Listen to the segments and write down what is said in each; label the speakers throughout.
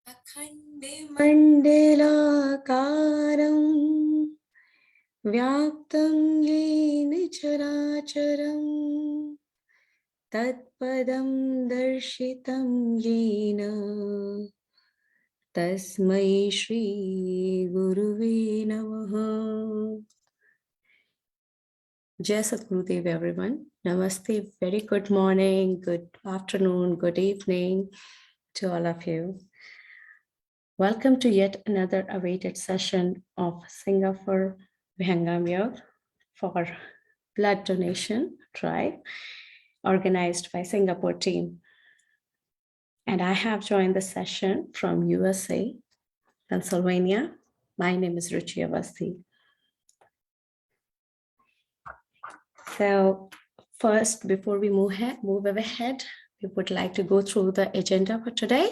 Speaker 1: खण्डमण्डलाकारं व्याप्तं येन चराचरं तत्पदं दर्शितं येन तस्मै श्री गुरुवे नमः. Jai Sadgurudev everyone. Namaste. Very good morning, good afternoon, good evening to all of you. Welcome to yet another awaited session of Singapore Vihangam Yoga for blood donation drive organized by Singapore team. And I have joined the session from USA, Pennsylvania. My name is Ruchi Avasti. So first, before we move ahead, we would like to go through the agenda for today.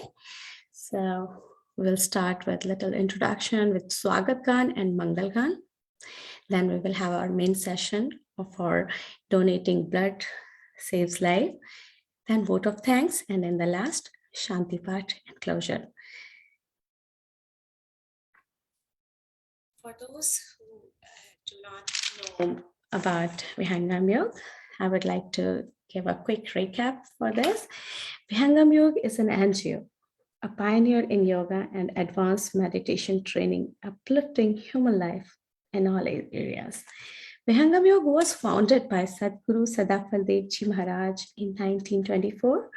Speaker 1: So we'll start with little introduction with Swagat Gan and Mangal Gan. Then we will have our main session for donating blood saves life. Then vote of thanks. And in the last, Shanti Path and closure. For those who do not know about Vihangam Yoga, I would like to give a quick recap for this. Vihangam Yoga is an NGO, a pioneer in yoga and advanced meditation training, uplifting human life in all areas. Vihangam Yoga was founded by Sadguru Sadafaldev Ji Maharaj in 1924,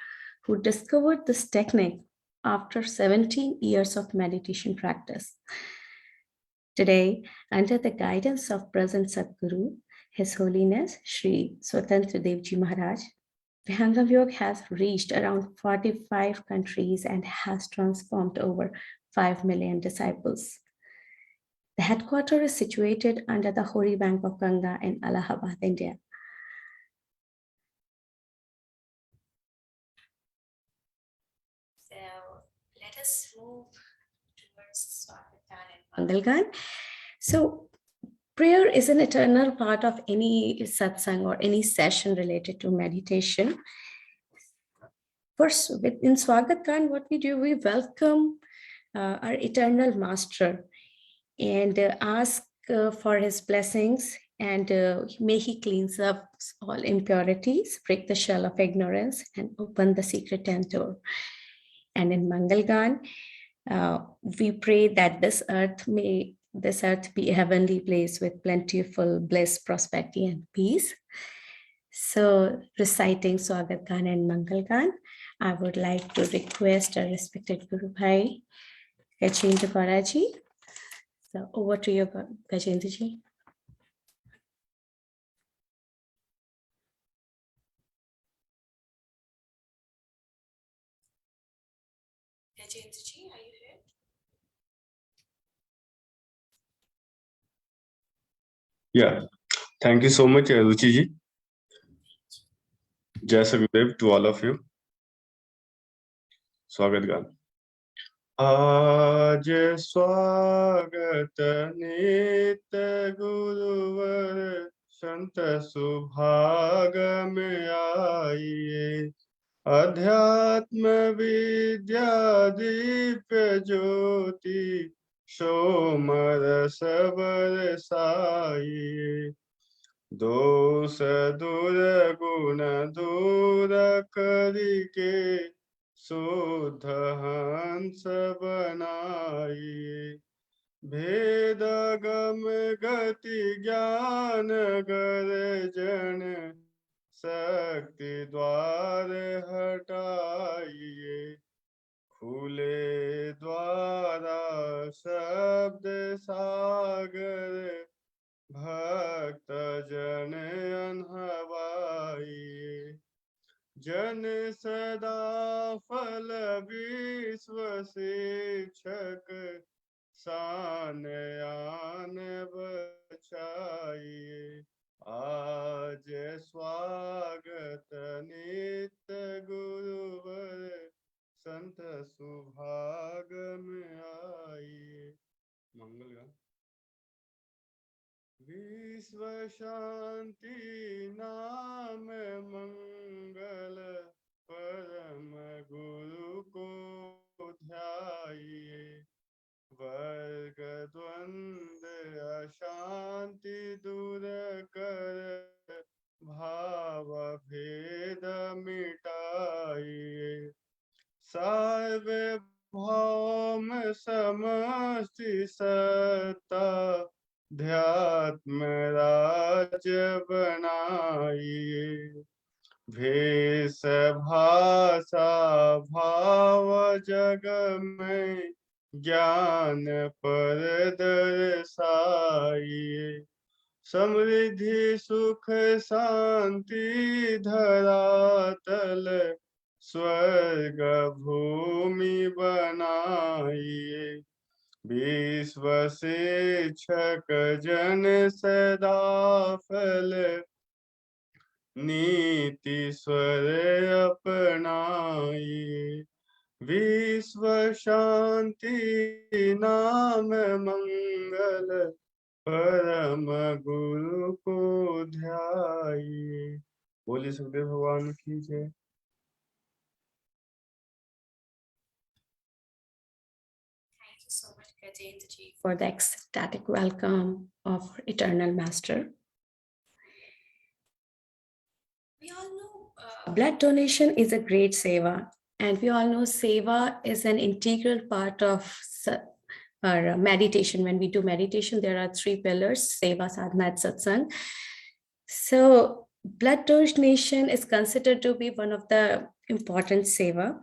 Speaker 1: who discovered this technique after 17 years of meditation practice. Today, under the guidance of present Sadguru, His Holiness Sri Swatantra Dev Ji Maharaj, Vihangam Yoga has reached around 45 countries and has transformed over 5 million disciples. The headquarters is situated under the holy bank of Ganga in Allahabad, India. So let us move towards Swagatan and Mangalgan. So prayer is an eternal part of any satsang or any session related to meditation. First, in Swagat Khan, what we do, we welcome our eternal master and ask for his blessings, and may he cleanse up all impurities, break the shell of ignorance, and open the secret tent door. And in Mangalgan, we pray that this earth be a heavenly place with plentiful bliss, prosperity, and peace. So, reciting Swagat Gan and Mangal Gan, I would like to request our respected Guru Bhai, Gajendra Garaji. So, over to you, Gajendra ji. Gajendra ji, are you here?
Speaker 2: Yeah, thank you so much, Ruchi ji. Jai Sagudev to all of you. Swagat Gan. आज स्वागत नित गुरुवर संत सुभाग में आइए, अध्यात्म विद्या दीप्य ज्योति सोमरस बरसाइए, दोष दूर गुण दूर करके शुद्ध हंस बनाइए, भेद गम गति ज्ञान गर्जन शक्ति द्वार हटाइए, खुले द्वारा शब्द सागर भक्त जन अनहवाइए, जन सदा फल विश्व शिक्षक सान आन बचाइए, आज स्वागत नित्य गुरुवर संत सुभाग में आइए. मंगल गान. विश्व शांति नाम मंगल परम गुरु को ध्याये वर्ग द्वंद्व अशांति दूर कर भाव भेद मिटाइए सार्वभौम समष्टि सत्ता ध्यात्म राज्य बनाइए भेष भाषा भाव जग में ज्ञान पर दर्शाइए समृद्धि सुख शांति धरातल स्वर्ग भूमि बनाइए विश्व शिक्षक जन सदा फल नीति स्वर अपनाइए विश्व शांति नाम मंगल परम गुरु को ध्याइए बोलिए सुखदेव भगवान की जय
Speaker 1: Thank you so much, Gajendra ji, for the ecstatic welcome of Eternal Master. We all know blood donation is a great seva, and we all know seva is an integral part of our meditation. When we do meditation, there are three pillars: seva, sadhana, and satsang. So, blood donation is considered to be one of the important seva.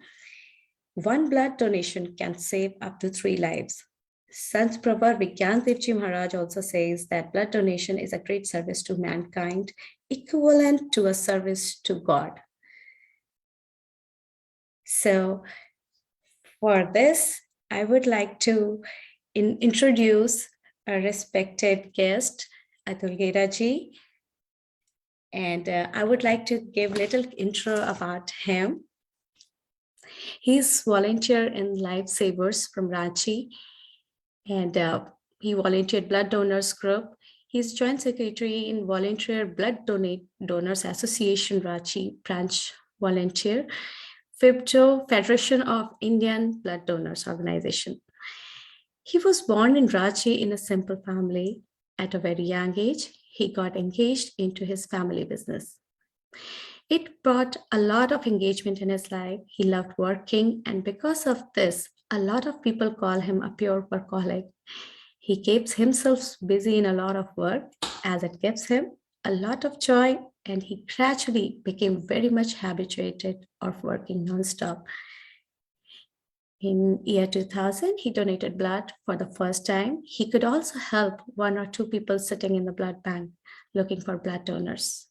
Speaker 1: One blood donation can save up to 3 lives. Sant Prabha Vigyan Devji Maharaj also says that blood donation is a great service to mankind, equivalent to a service to God. So, for this, I would like to introduce a respected guest, Atul Gare ji, and I would like to give a little intro about him. He's volunteer in Lifesavers from Ranchi, and he volunteered Blood Donors Group. He's joint secretary in Volunteer Blood Donors Association Ranchi branch volunteer, FIBDO, Federation of Indian Blood Donors Organization. He was born in Ranchi in a simple family. At a very young age, he got engaged into his family business. It brought a lot of engagement in his life. He loved working, and because of this, a lot of people call him a pure workaholic. He keeps himself busy in a lot of work as it gives him a lot of joy, and he gradually became very much habituated of working non-stop. In year 2000, he donated blood for the first time. He could also help 1 or 2 people sitting in the blood bank looking for blood donors.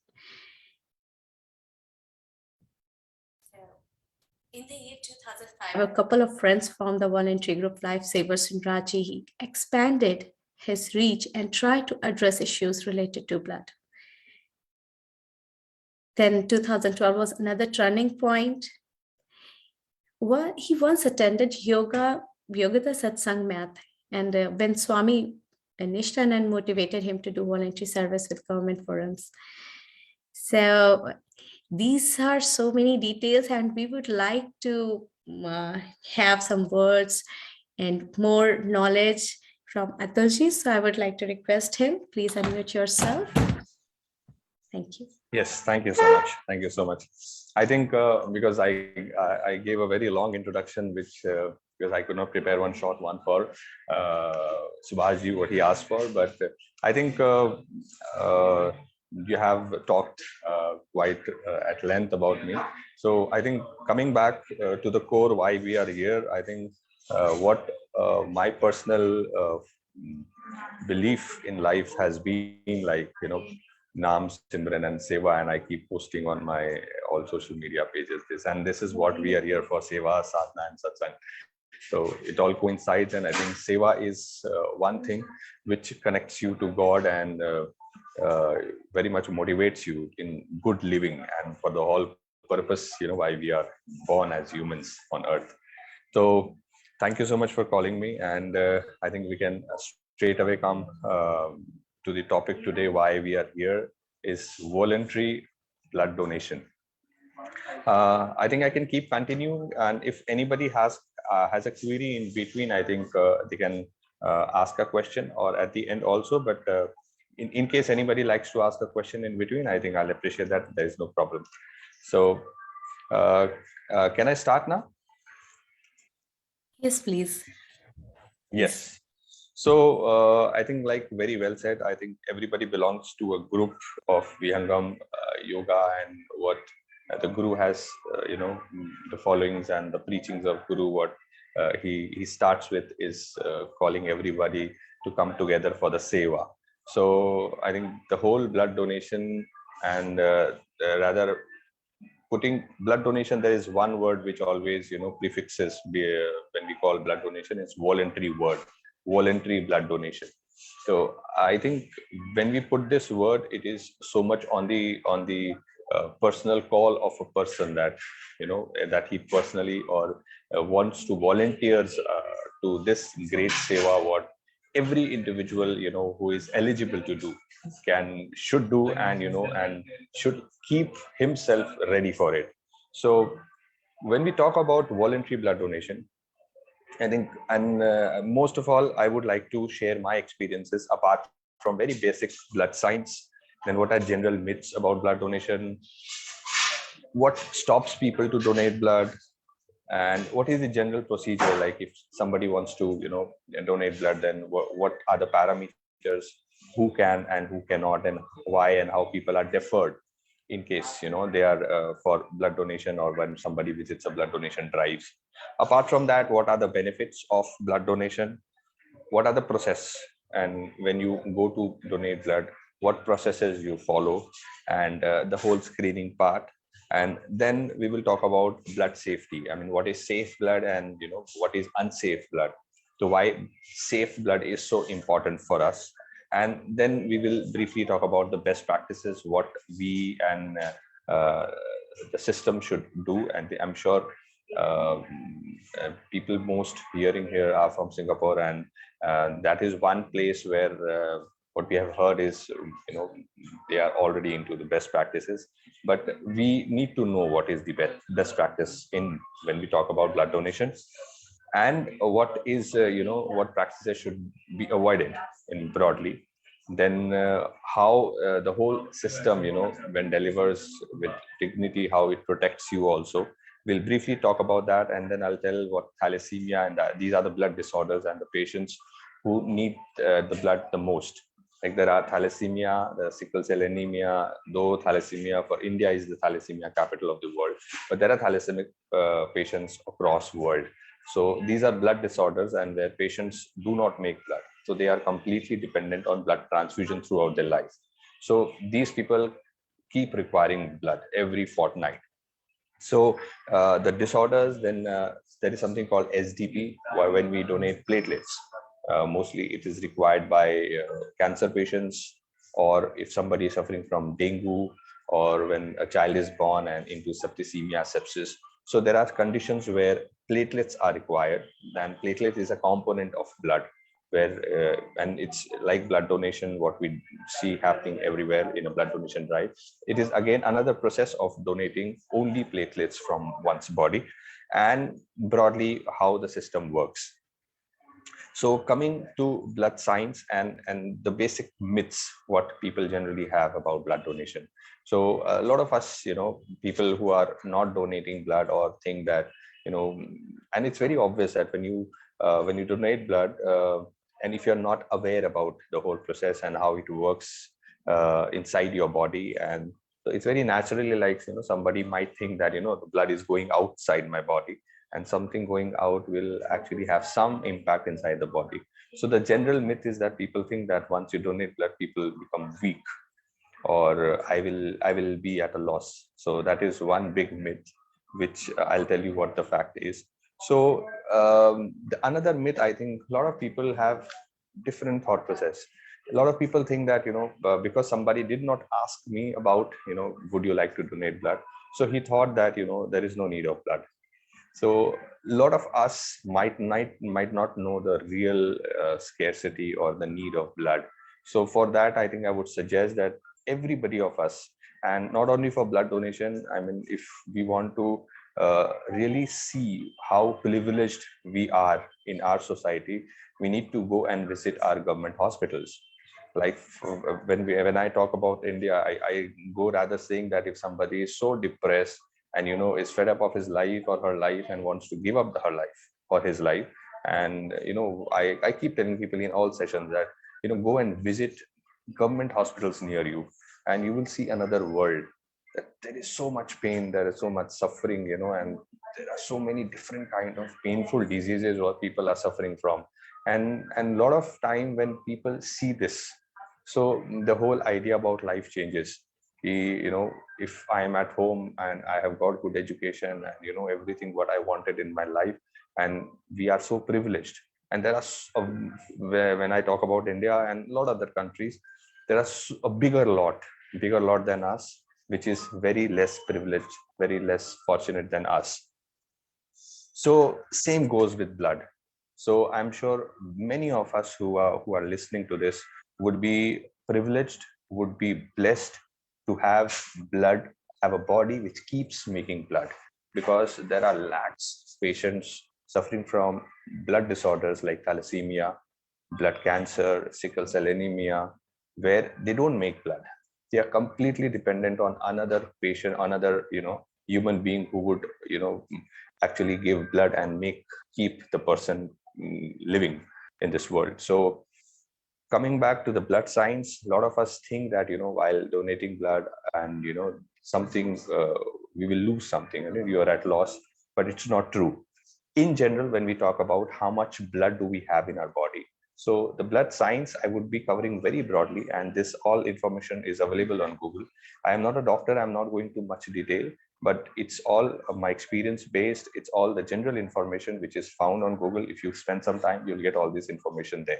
Speaker 1: In the year 2005, a couple of friends formed the voluntary group Lifesavers in Ranchi. He expanded his reach and tried to address issues related to blood. Then 2012 was another turning point. He once attended Yogata Satsang Math, and when Swami Nishtanand motivated him to do voluntary service with government forums. So these are so many details, and we would like to have some words and more knowledge from Atulji. So I would like to request him, please unmute yourself. Thank you.
Speaker 3: Yes, thank you so much. Thank you so much. I think because I gave a very long introduction, which because I could not prepare one short one for Subhashji, what he asked for, but I think you have talked quite at length about me. So I think coming back to the core why we are here, I think what my personal belief in life has been like, Naam, Simran, and Seva, and I keep posting on my all social media pages this is what we are here for: Seva, Sadhana, and Satsang. So it all coincides, and I think Seva is one thing which connects you to God and very much motivates you in good living and for the whole purpose, why we are born as humans on earth. So thank you so much for calling me, and I think we can straight away come to the topic today. Why we are here is voluntary blood donation. I think I can keep continuing, and if anybody has has a query in between, I think they can ask a question or at the end also. But in case anybody likes to ask a question in between, I think I'll appreciate that. There is no problem. So uh, can I start now?
Speaker 1: Yes, please.
Speaker 3: Yes. So I think, like very well said, I think everybody belongs to a group of Vihangam yoga, and what the Guru has, the followings and the preachings of Guru, what he starts with is calling everybody to come together for the seva. So I think the whole blood donation and rather putting blood donation, there is one word which always prefixes when we call blood donation, it's voluntary word, voluntary blood donation. So I think when we put this word, it is so much on the personal call of a person that that he personally or wants to volunteers to this great seva, what every individual who is eligible to do should do, and and should keep himself ready for it. So when we talk about voluntary blood donation, I think, and most of all, I would like to share my experiences apart from very basic blood science. Then what are general myths about blood donation, what stops people to donate blood, and what is the general procedure, like if somebody wants to donate blood, then what are the parameters, who can and who cannot, and why and how people are deferred in case they are for blood donation, or when somebody visits a blood donation drive. Apart from that, what are the benefits of blood donation, what are the process, and when you go to donate blood, what processes you follow, and the whole screening part. And then we will talk about blood safety. I mean, what is safe blood, and what is unsafe blood, so why safe blood is so important for us. And then we will briefly talk about the best practices, what we and the system should do. And I'm sure people most hearing here are from Singapore, and that is one place where what we have heard is they are already into the best practices. But we need to know what is the best practice in when we talk about blood donation, and what is what practices should be avoided in broadly. Then how the whole system when delivers with dignity, how it protects you also. We'll briefly talk about that, and then I'll tell what thalassemia, and these are the blood disorders and the patients who need the blood the most. Like there are thalassemia, the sickle cell anemia, though thalassemia for India is the thalassemia capital of the world, but there are thalassemic patients across world. So these are blood disorders, and where patients do not make blood. So they are completely dependent on blood transfusion throughout their life. So these people keep requiring blood every fortnight. So the disorders, then there is something called SDP, when we donate platelets. Mostly it is required by cancer patients, or if somebody is suffering from dengue, or when a child is born and into septicemia, sepsis. So there are conditions where platelets are required, and platelet is a component of blood, where and it's like blood donation, what we see happening everywhere in a blood donation drive. It is again another process of donating only platelets from one's body, and broadly how the system works. So coming to blood science and the basic myths, what people generally have about blood donation. So a lot of us, people who are not donating blood, or think that, and it's very obvious that when you donate blood, and if you're not aware about the whole process and how it works inside your body, and so it's very naturally like, somebody might think that, the blood is going outside my body, and something going out will actually have some impact inside the body. So the general myth is that people think that once you donate blood, people become weak, or I will be at a loss. So that is one big myth, which I'll tell you what the fact is. So another myth, I think a lot of people have different thought process. A lot of people think that, because somebody did not ask me about, would you like to donate blood? So he thought that, there is no need of blood. So a lot of us might not know the real scarcity or the need of blood. So for that, I think I would suggest that everybody of us, and not only for blood donation, I mean, if we want to really see how privileged we are in our society, we need to go and visit our government hospitals. Like when I talk about India, I go rather saying that if somebody is so depressed and is fed up of his life or her life and wants to give up her life or his life, and I keep telling people in all sessions that go and visit government hospitals near you, and you will see another world. That there is so much pain, there is so much suffering, and there are so many different kind of painful diseases what people are suffering from. And a lot of time when people see this, so the whole idea about life changes. If I am at home and I have got good education and everything what I wanted in my life, and we are so privileged, and there are when I talk about India and a lot of other countries, there are a bigger lot than us, which is very less privileged, very less fortunate than us. So same goes with blood. So I'm sure many of us who are listening to this would be privileged, would be blessed to have blood, have a body which keeps making blood, because there are lakhs patients suffering from blood disorders like thalassemia, blood cancer, sickle cell anemia, where they don't make blood. They are completely dependent on another patient, another human being who would actually give blood and keep the person living in this world. So coming back to the blood science, a lot of us think that while donating blood and something we will lose something, and you are at loss, but it's not true. In general, when we talk about how much blood do we have in our body, so the blood science I would be covering very broadly, and this all information is available on Google. I am not a doctor, I'm not going to much detail, but it's all my experience based. It's all the general information which is found on Google. If you spend some time, you'll get all this information there.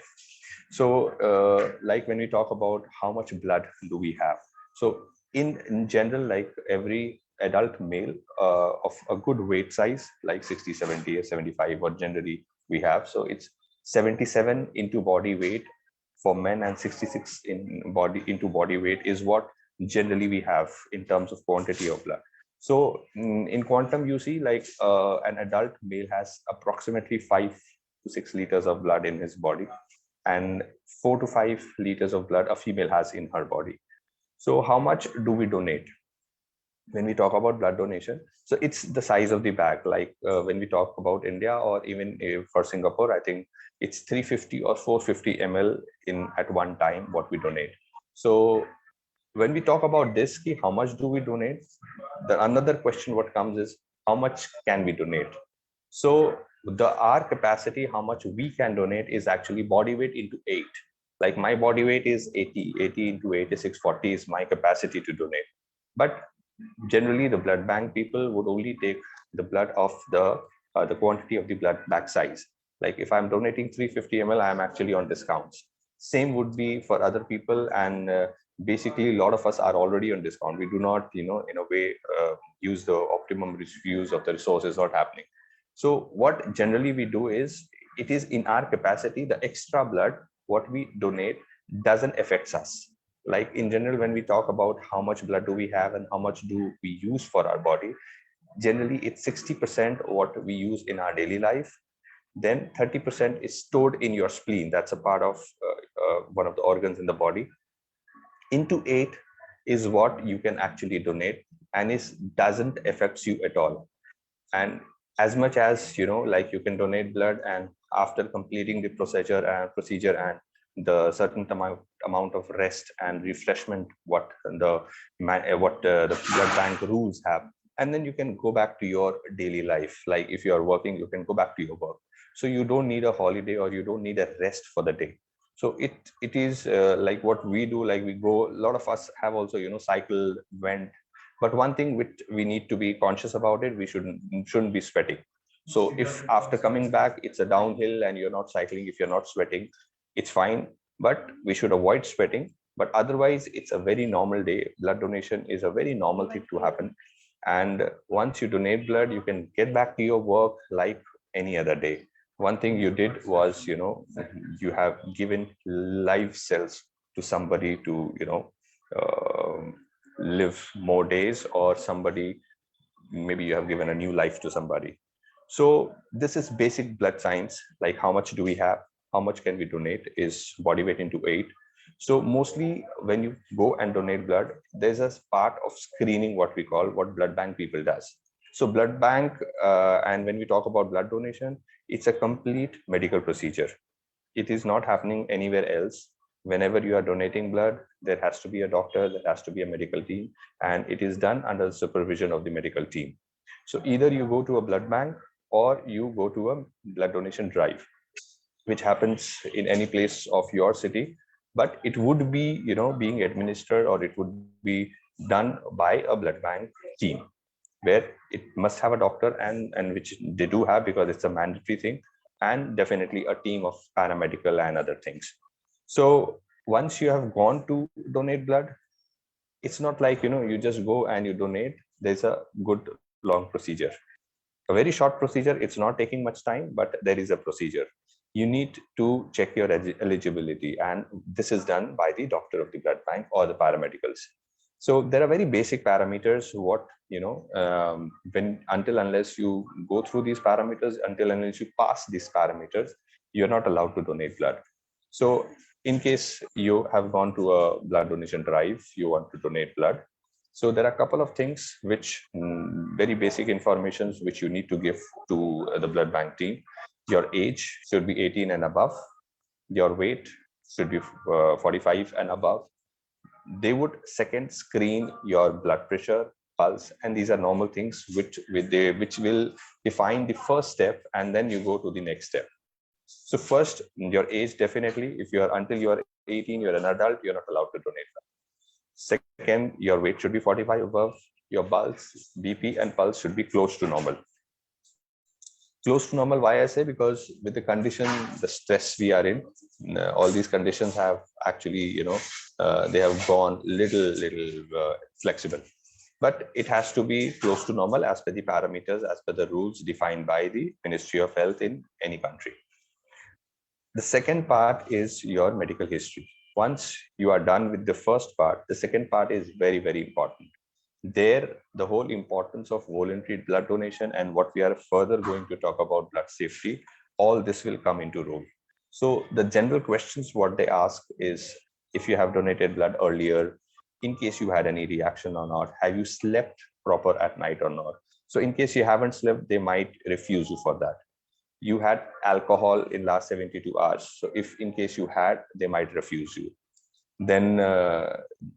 Speaker 3: So like when we talk about how much blood do we have, so in general, like every adult male of a good weight size, like 60, 70 or 75, what generally we have, so it's 77 into body weight for men and 66 into body weight is what generally we have in terms of quantity of blood. So in quantum, you see, like an adult male has approximately 5 to 6 liters of blood in his body, and 4 to 5 liters of blood a female has in her body. So how much do we donate when we talk about blood donation? So it's the size of the bag. Like when we talk about India, or even for Singapore, I think it's 350 or 450 ml in at one time what we donate. So when we talk about this, how much do we donate? The another question what comes is how much can we donate? So our capacity, how much we can donate, is actually body weight into 8. Like my body weight is 80 into 8 is 640 is my capacity to donate. But generally the blood bank people would only take the blood of the quantity of the blood bag size. Like if I'm donating 350 ml, I am actually on discounts. Same would be for other people, and basically a lot of us are already on discount. We do not in a way use the optimum use of the resources, not happening. So what generally we do is, it is in our capacity, the extra blood what we donate doesn't affect us. Like in general, when we talk about how much blood do we have and how much do we use for our body, generally it's 60% what we use in our daily life. Then 30% is stored in your spleen. That's a part of one of the organs in the body. Into 8 is what you can actually donate, and is doesn't affect you at all. And as much as like you can donate blood, and after completing the procedure and the certain amount of rest and refreshment what the blood bank rules have, and then you can go back to your daily life. Like if you are working, you can go back to your work. So you don't need a holiday, or you don't need a rest for the day. So it is like what we do. Like we go, a lot of us have also cycle, went. But one thing which we need to be conscious about it, we shouldn't be sweating. So if after coming back it's a downhill and you're not cycling, if you're not sweating, it's fine, but we should avoid sweating. But otherwise it's a very normal day. Blood donation is a very normal thing to happen, and once you donate blood, you can get back to your work like any other day. One thing you did was you have given live cells to somebody to live more days, or somebody maybe you have given a new life to somebody. So this is basic blood science, like how much do we have, how much can we donate, is body weight into 8. So mostly when you go and donate blood, there's a part of screening, what we call, what blood bank people does. So blood bank, and when we talk about blood donation, it's a complete medical procedure. It is not happening anywhere else. Whenever you are donating blood, there has to be a doctor, there has to be a medical team, and it is done under the supervision of the medical team. So either you go to a blood bank or you go to a blood donation drive, which happens in any place of your city, but it would be, being administered, or it would be done by a blood bank team, where it must have a doctor, and which they do have because it's a mandatory thing, and definitely a team of paramedical and other things. So once you have gone to donate blood, it's not like, you just go and you donate. There's a good long procedure, a very short procedure. It's not taking much time, but there is a procedure. You need to check your eligibility, and this is done by the doctor of the blood bank or the paramedicals. So there are very basic parameters. What, when, until unless you go through these parameters, until unless you pass these parameters, you're not allowed to donate blood. So in case you have gone to a blood donation drive, you want to donate blood, so there are a couple of things which, very basic informations which you need to give to the blood bank team. Your age should be 18 and above. Your weight should be 45 and above. They would second screen your blood pressure, pulse, and these are normal things which will define the first step, and then you go to the next step. So first, your age, definitely, if you are until you are 18, you're an adult, you're not allowed to donate. Second, your weight should be 45 above. Your pulse, BP and pulse should be close to normal. Close to normal, why I say? Because with the condition, the stress we are in, all these conditions have actually, they have gone little flexible. But it has to be close to normal as per the parameters, as per the rules defined by the Ministry of Health in any country. The second part is your medical history. Once you are done with the first part, the second part is very, very important. There, the whole importance of voluntary blood donation and what we are further going to talk about, blood safety, all this will come into role. So the general questions what they ask is, if you have donated blood earlier, in case you had any reaction or not, have you slept proper at night or not? So in case you haven't slept, they might refuse you for that. You had alcohol in last 72 hours. So if in case you had, they might refuse you. Then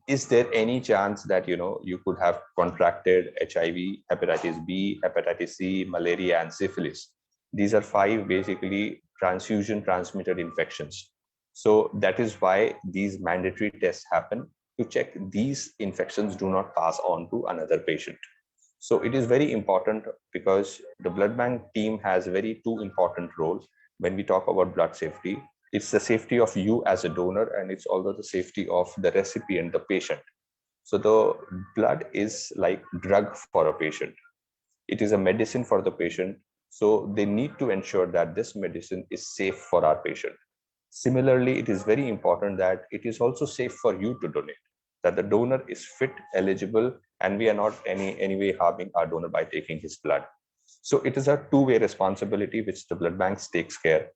Speaker 3: is there any chance that you could have contracted HIV, hepatitis B, hepatitis C, malaria, and syphilis? These are 5 basically transfusion transmitted infections. So that is why these mandatory tests happen, to check these infections do not pass on to another patient. So it is very important, because the blood bank team has very 2 important roles when we talk about blood safety. It's the safety of you as a donor, and it's also the safety of the recipient, the patient. So the blood is like drug for a patient. It is a medicine for the patient. So they need to ensure that this medicine is safe for our patient. Similarly, it is very important that it is also safe for you to donate, that the donor is fit, eligible, and we are not any way harming our donor by taking his blood. So it is a 2-way responsibility which the blood banks takes care,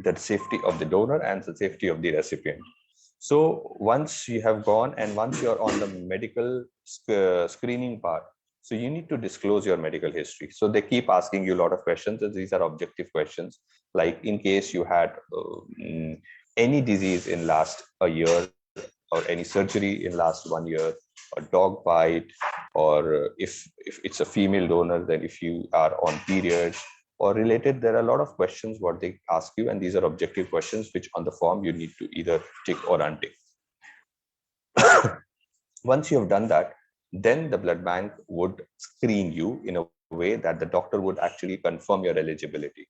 Speaker 3: the safety of the donor and the safety of the recipient. So once you have gone and once you're on the medical screening part, so you need to disclose your medical history. So they keep asking you a lot of questions, and these are objective questions, like in case you had any disease in last a year, or any surgery in last 1 year, a dog bite, or if it's a female donor, then if you are on periods or related, there are a lot of questions what they ask you, and these are objective questions which on the form you need to either tick or untick. Once you have done that, then the blood bank would screen you in a way that the doctor would actually confirm your eligibility.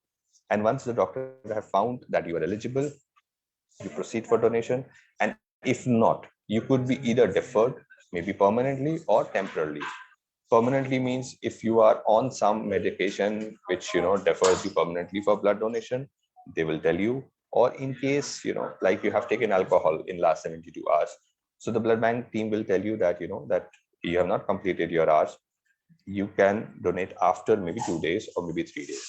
Speaker 3: And once the doctor have found that you are eligible, you proceed for donation. And if not, you could be either deferred, maybe permanently or temporarily. Permanently means if you are on some medication which defers you permanently for blood donation, they will tell you. Or in case like you have taken alcohol in last 72 hours, so the blood bank team will tell you that that you have not completed your hours, you can donate after maybe 2 days or maybe 3 days.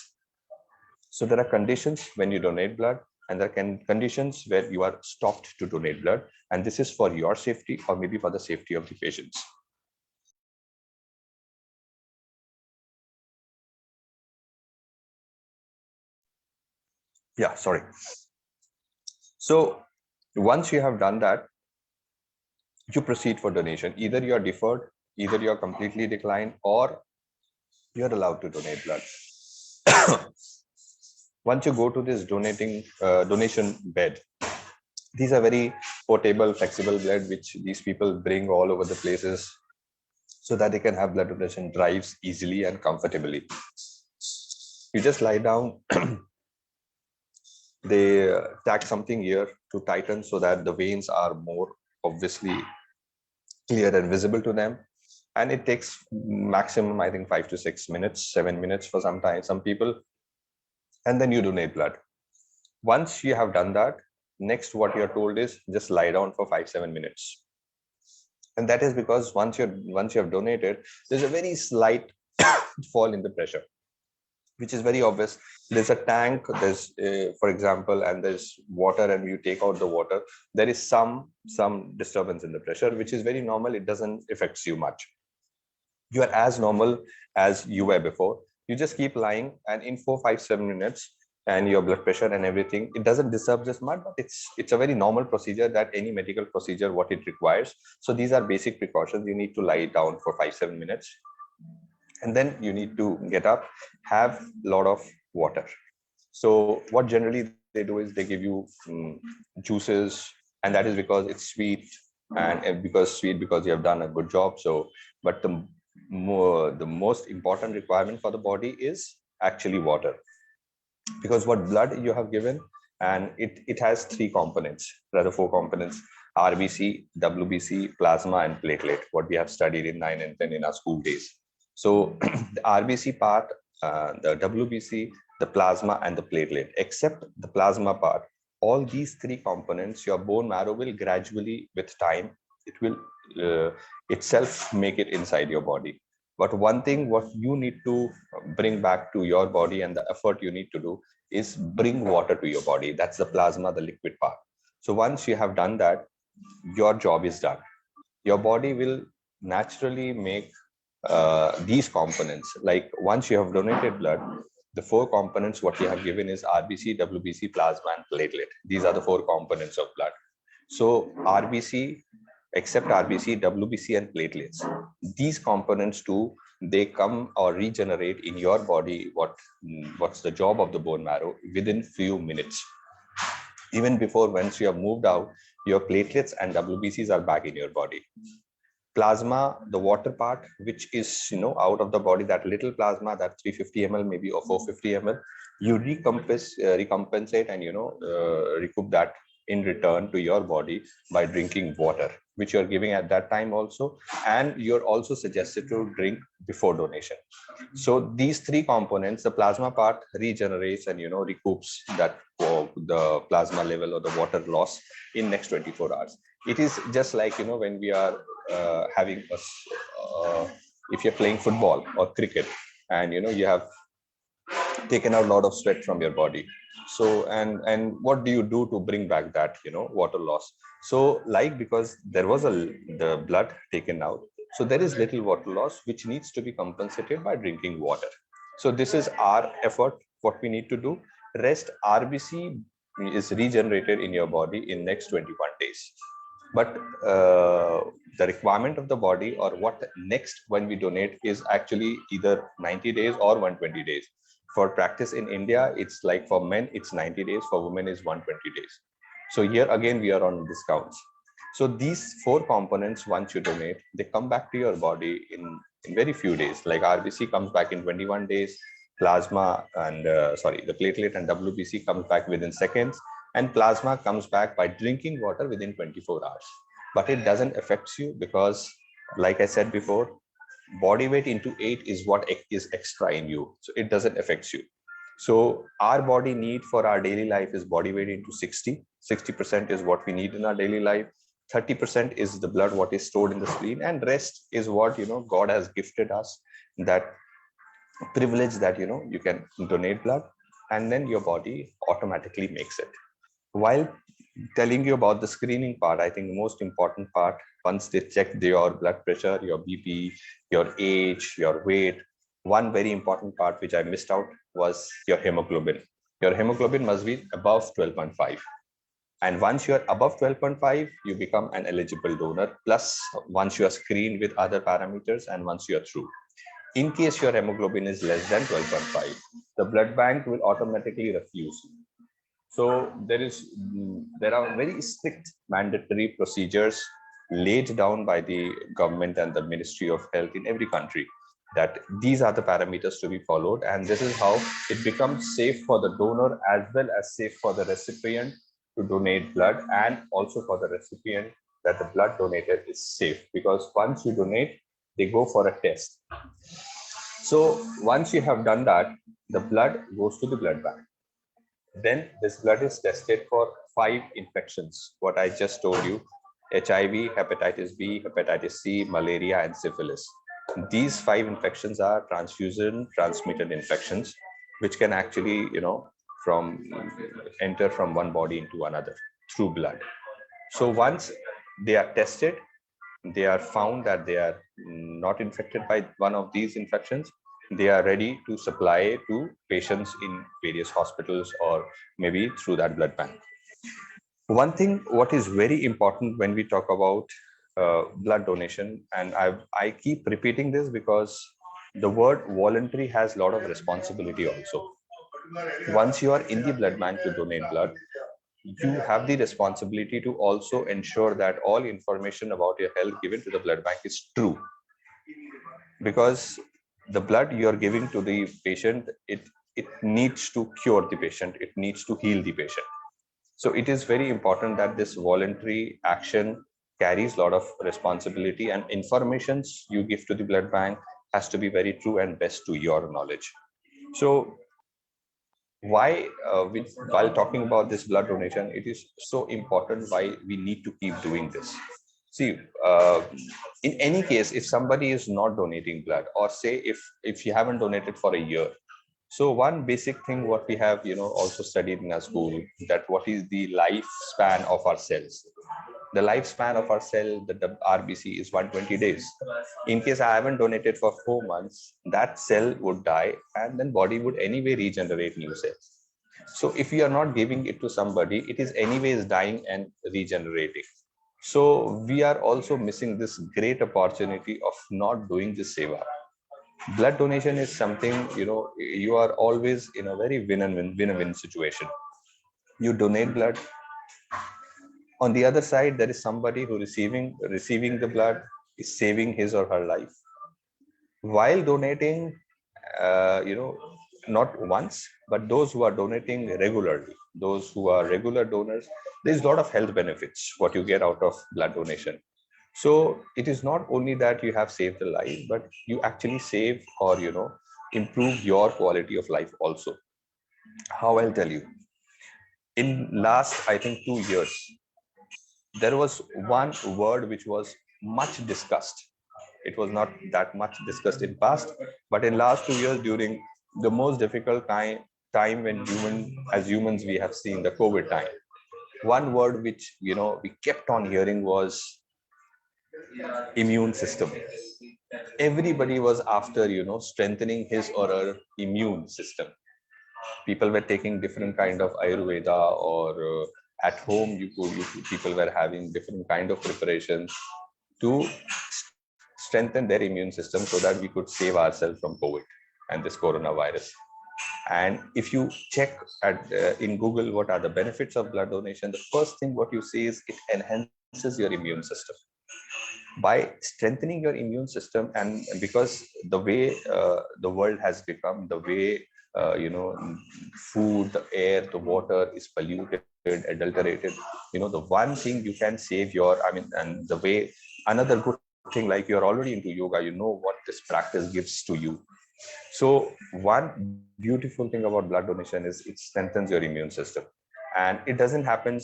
Speaker 3: So there are conditions when you donate blood, and there can conditions where you are stopped to donate blood, and this is for your safety or maybe for the safety of the patients. Yeah, sorry. So once you have done that, you proceed for donation. Either you are deferred, either you are completely declined, or you are allowed to donate blood. Once you go to this donation bed, these are very portable, flexible bed which these people bring all over the places so that they can have blood donation drives easily and comfortably. You just lie down. They tack something here to tighten so that the veins are more obviously clear and visible to them. And it takes maximum, I think, 5 to 6 minutes, 7 minutes for some people. And then you donate blood. Once you have done that, next what you're told is just lie down for 5-7 minutes. And that is because once you have donated, there's a very slight fall in the pressure, which is very obvious. There's a tank, there's for example, and there's water, and you take out the water, there is some disturbance in the pressure, which is very normal. It doesn't affect you much. You are as normal as you were before. You just keep lying, and in 4, 5, 7 minutes, and your blood pressure and everything, it doesn't disturb this much, but it's a very normal procedure that any medical procedure what it requires. So these are basic precautions. You need to lie down for 5, 7 minutes, and then you need to get up, have a lot of water. So what generally they do is they give you juices, and that is because it's sweet, and because you have done a good job. So but the most important requirement for the body is actually water, because what blood you have given, and it has 3 components, rather 4 components: RBC, WBC, plasma, and platelet, what we have studied in 9 and 10 in our school days. So the RBC part, the WBC, the plasma, and the platelet. Except the plasma part, all these 3 components, your bone marrow will gradually, with time, it will itself make it inside your body. But one thing what you need to bring back to your body, and the effort you need to do, is bring water to your body. That's the plasma, the liquid part. So once you have done that, your job is done. Your body will naturally make these components. Like once you have donated blood, the 4 components what you have given is RBC, WBC, plasma, and platelet. These are the 4 components of blood. So RBC, except RBC, WBC, and platelets, these components too, they come or regenerate in your body. What's the job of the bone marrow? Within few minutes, even before, once you have moved out, your platelets and WBCs are back in your body. Plasma, the water part, which is out of the body, that little plasma, that 350 ml maybe, or 450 ml, you recompensate and recoup that in return to your body by drinking water, which you're giving at that time also, and you're also suggested to drink before donation. So these 3 components, the plasma part regenerates and recoups that the plasma level or the water loss in next 24 hours. It is just like when we are having if you're playing football or cricket, and you have taken out a lot of sweat from your body. So and what do you do to bring back that water loss? So like, because there was the blood taken out, so there is little water loss which needs to be compensated by drinking water. So this is our effort, what we need to do. Rest, RBC is regenerated in your body in next 21 days. But the requirement of the body, or what next when we donate, is actually either 90 days or 120 days. For practice in India, it's like for men, it's 90 days, for women is 120 days. So here again, we are on discounts. So these 4 components, once you donate, they come back to your body in very few days. Like RBC comes back in 21 days, plasma and the platelet and WBC comes back within seconds, and plasma comes back by drinking water within 24 hours. But it doesn't affect you because, like I said before, body weight into 8 is what is extra in you, so it doesn't affect you. So our body need for our daily life is body weight into 60% is what we need in our daily life. 30% is the blood what is stored in the spleen, and rest is what God has gifted us that privilege that you can donate blood, and then your body automatically makes it. While telling you about the screening part, I think the most important part, once they check your blood pressure, your BP, your age, your weight, one very important part which I missed out was your hemoglobin. Your hemoglobin must be above 12.5. And once you are above 12.5, you become an eligible donor. Plus, once you are screened with other parameters and once you are through. In case your hemoglobin is less than 12.5, the blood bank will automatically refuse. So there are very strict mandatory procedures laid down by the government and the Ministry of Health in every country, that these are the parameters to be followed, and this is how it becomes safe for the donor as well as safe for the recipient to donate blood, and also for the recipient that the blood donated is safe, because once you donate, they go for a test. So once you have done that, the blood goes to the blood bank. Then this blood is tested for 5 infections, what I just told you: HIV, hepatitis B, hepatitis C, malaria, and syphilis. These 5 infections are transfusion transmitted infections, which can actually, from enter from one body into another through blood. So once they are tested, they are found that they are not infected by one of these infections, they are ready to supply to patients in various hospitals or maybe through that blood bank. One thing what is very important when we talk about blood donation, and I keep repeating this because the word voluntary has a lot of responsibility also. Once you are in the blood bank to donate blood, you have the responsibility to also ensure that all information about your health given to the blood bank is true, because the blood you are giving to the patient, it needs to cure the patient, it needs to heal the patient. So it is very important that this voluntary action carries a lot of responsibility, and informations you give to the blood bank has to be very true and best to your knowledge. So why while talking about this blood donation, it is so important why we need to keep doing this. See, in any case, if somebody is not donating blood, or say if you haven't donated for a year, so one basic thing what we have also studied in our school, that what is the lifespan of our cells. The lifespan of our cell, the RBC, is 120 days. In case I haven't donated for 4 months, that cell would die, and then body would anyway regenerate new cells. So if you are not giving it to somebody, it is anyways dying and regenerating. So we are also missing this great opportunity of not doing this seva. Blood donation is something, you are always in a very win-win situation. You donate blood. On the other side, there is somebody who receiving the blood is saving his or her life. While donating, not once, but those who are donating regularly, those who are regular donors, there's a lot of health benefits what you get out of blood donation. So it is not only that you have saved a life, but you actually save or improve your quality of life also. How? I'll tell you. In last, I think 2 years, there was one word which was much discussed. It was not that much discussed in past, but in last 2 years, during the most difficult time when as humans we have seen the COVID time, one word which we kept on hearing was immune system. Everybody was after strengthening his or her immune system. People were taking different kind of ayurveda, or at home people were having different kind of preparations to strengthen their immune system so that we could save ourselves from COVID and this coronavirus. And if you check in Google what are the benefits of blood donation, the first thing what you see is it enhances your immune system. By strengthening your immune system, and because the way the world has become, the way food, the air, the water is polluted, adulterated, the one thing you can save your, and the way, another good thing, like you're already into yoga, what this practice gives to you. So one beautiful thing about blood donation is it strengthens your immune system. And it doesn't happen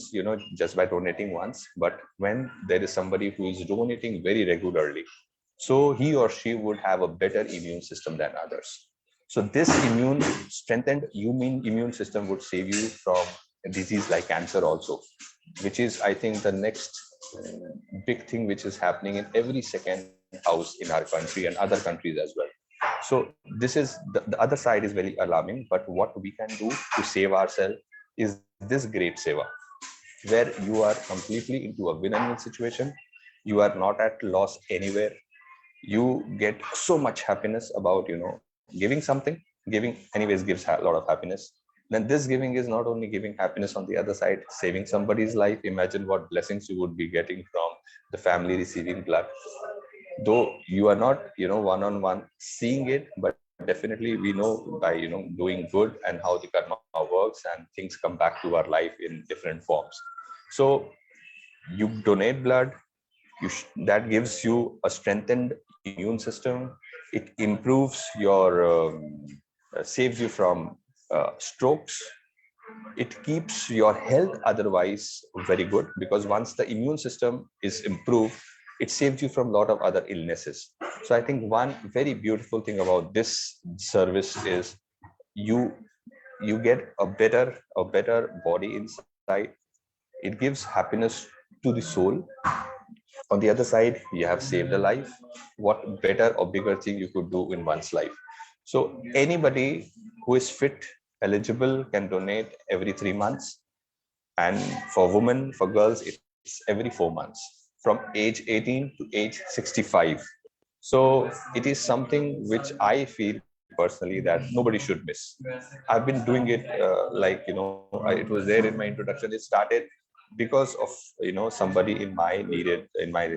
Speaker 3: just by donating once, but when there is somebody who is donating very regularly, so he or she would have a better immune system than others. So this strengthened immune system would save you from a disease like cancer also, which is, I think, the next big thing which is happening in every second house in our country and other countries as well. So this is the other side is very alarming, but what we can do to save ourselves is this great seva, where you are completely into a win-win situation. You are not at loss anywhere. You get so much happiness about giving something. Giving anyways gives a lot of happiness. Then this giving is not only giving happiness, on the other side saving somebody's life. Imagine what blessings you would be getting from the family receiving blood, though you are not one on one seeing it, but definitely we know by doing good and how the karma works, and things come back to our life in different forms. So you donate blood, that gives you a strengthened immune system. It improves your saves you from strokes. It keeps your health otherwise very good, because once the immune system is improved, it saves you from a lot of other illnesses. So I think one very beautiful thing about this service is you you get a better body inside. It gives happiness to the soul. On the other side, you have saved a life. What better or bigger thing you could do in one's life? So anybody who is fit, eligible, can donate every 3 months. And for women, for girls, it's every 4 months, from age 18 to age 65. So it is something which I feel personally that nobody should miss. I've been doing it it was there in my introduction. It started because of somebody in my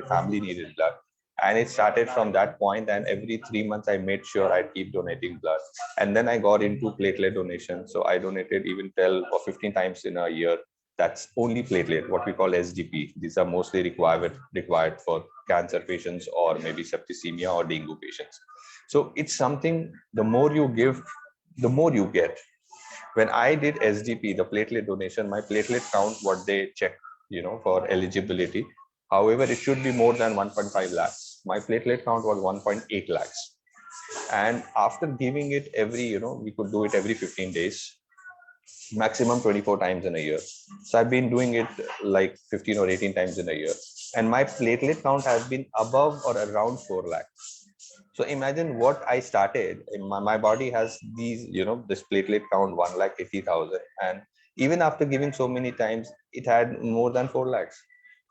Speaker 3: family needed blood, and it started from that point. And every 3 months I made sure I'd keep donating blood, and then I got into platelet donation. So I donated even 12 or 15 times in a year. That's only platelet, what we call SGP. These are mostly required for cancer patients, or maybe septicemia or dengue patients. So it's something, the more you give, the more you get. When I did SGP, the platelet donation, my platelet count, what they check, for eligibility. However, it should be more than 1.5 lakhs. My platelet count was 1.8 lakhs. And after giving it every, we could do it every 15 days, maximum 24 times in a year. So I've been doing it like 15 or 18 times in a year. And my platelet count has been above or around 4 lakhs. So imagine what I started. My body has these, this platelet count 1,80,000. And even after giving so many times, it had more than 4 lakhs.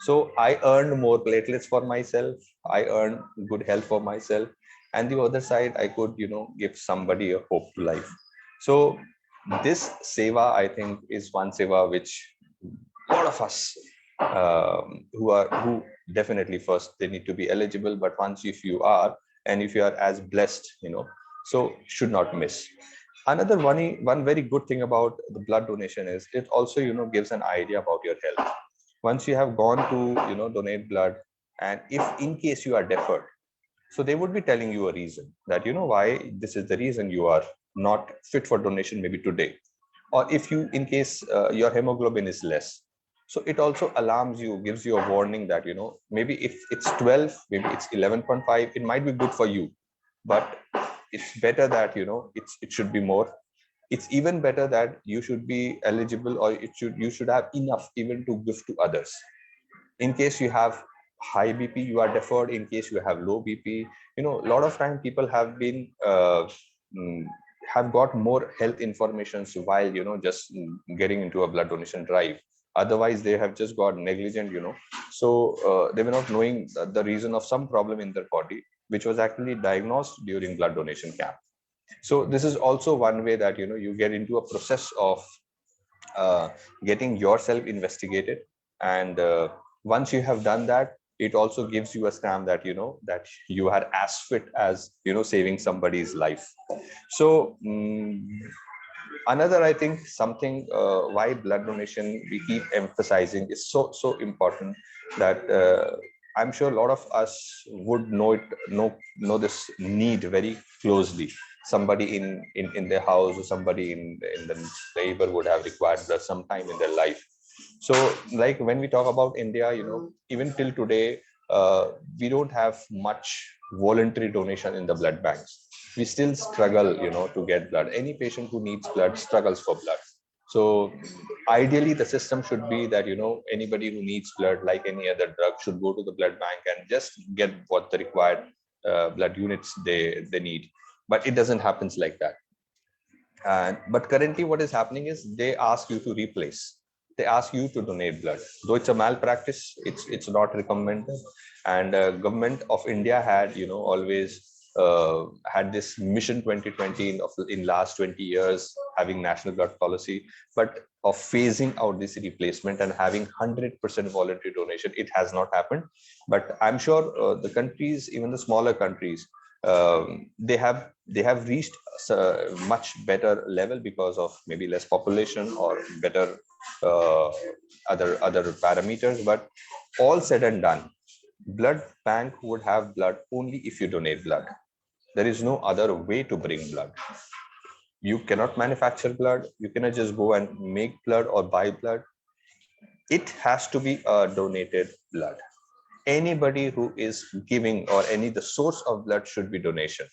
Speaker 3: So I earned more platelets for myself. I earned good health for myself. And the other side, I could, give somebody a hope to life. So this seva, I think, is one seva which a lot of us who definitely first they need to be eligible, but once if you are, and if you are as blessed, so should not miss. Another one very good thing about the blood donation is it also gives an idea about your health. Once you have gone to donate blood, and if in case you are deferred, so they would be telling you a reason that why this is the reason you are not fit for donation maybe today. Or if you in case your hemoglobin is less, so it also alarms you, gives you a warning that maybe if it's 12, maybe it's 11.5, it might be good for you, but it's better that it should be more. It's even better that you should be eligible, or you should have enough even to give to others. In case you have high bp, you are deferred. In case you have low bp, a lot of time people have been mm, have got more health information while just getting into a blood donation drive. Otherwise they have just got negligent, so they were not knowing the reason of some problem in their body, which was actually diagnosed during blood donation camp. So this is also one way that you get into a process of uh, getting yourself investigated. And once you have done that, it also gives you a stamp that that you are as fit as saving somebody's life. So another, I think, something why blood donation we keep emphasizing is so important, that I'm sure a lot of us would know this need very closely. Somebody in their house, or somebody in the neighbor would have required blood sometime in their life. So like when we talk about India, even till today, we don't have much voluntary donation in the blood banks. We still struggle, to get blood. Any patient who needs blood struggles for blood. So ideally, the system should be that, anybody who needs blood, like any other drug, should go to the blood bank and just get what the required blood units they need. But it doesn't happen like that. But currently what is happening is they ask you to replace. They ask you to donate blood. Though it's a malpractice, it's not recommended. And government of India had, always had this mission 2020 in last 20 years, having national blood policy, but of phasing out this replacement and having 100% voluntary donation. It has not happened. But I'm sure the countries, even the smaller countries, they have reached a much better level because of maybe less population or better uh, other parameters. But all said and done, blood bank would have blood only if you donate blood. There is no other way to bring blood. You cannot manufacture blood. You cannot just go and make blood or buy blood. It has to be a donated blood. Anybody who is giving or any the source of blood should be donation.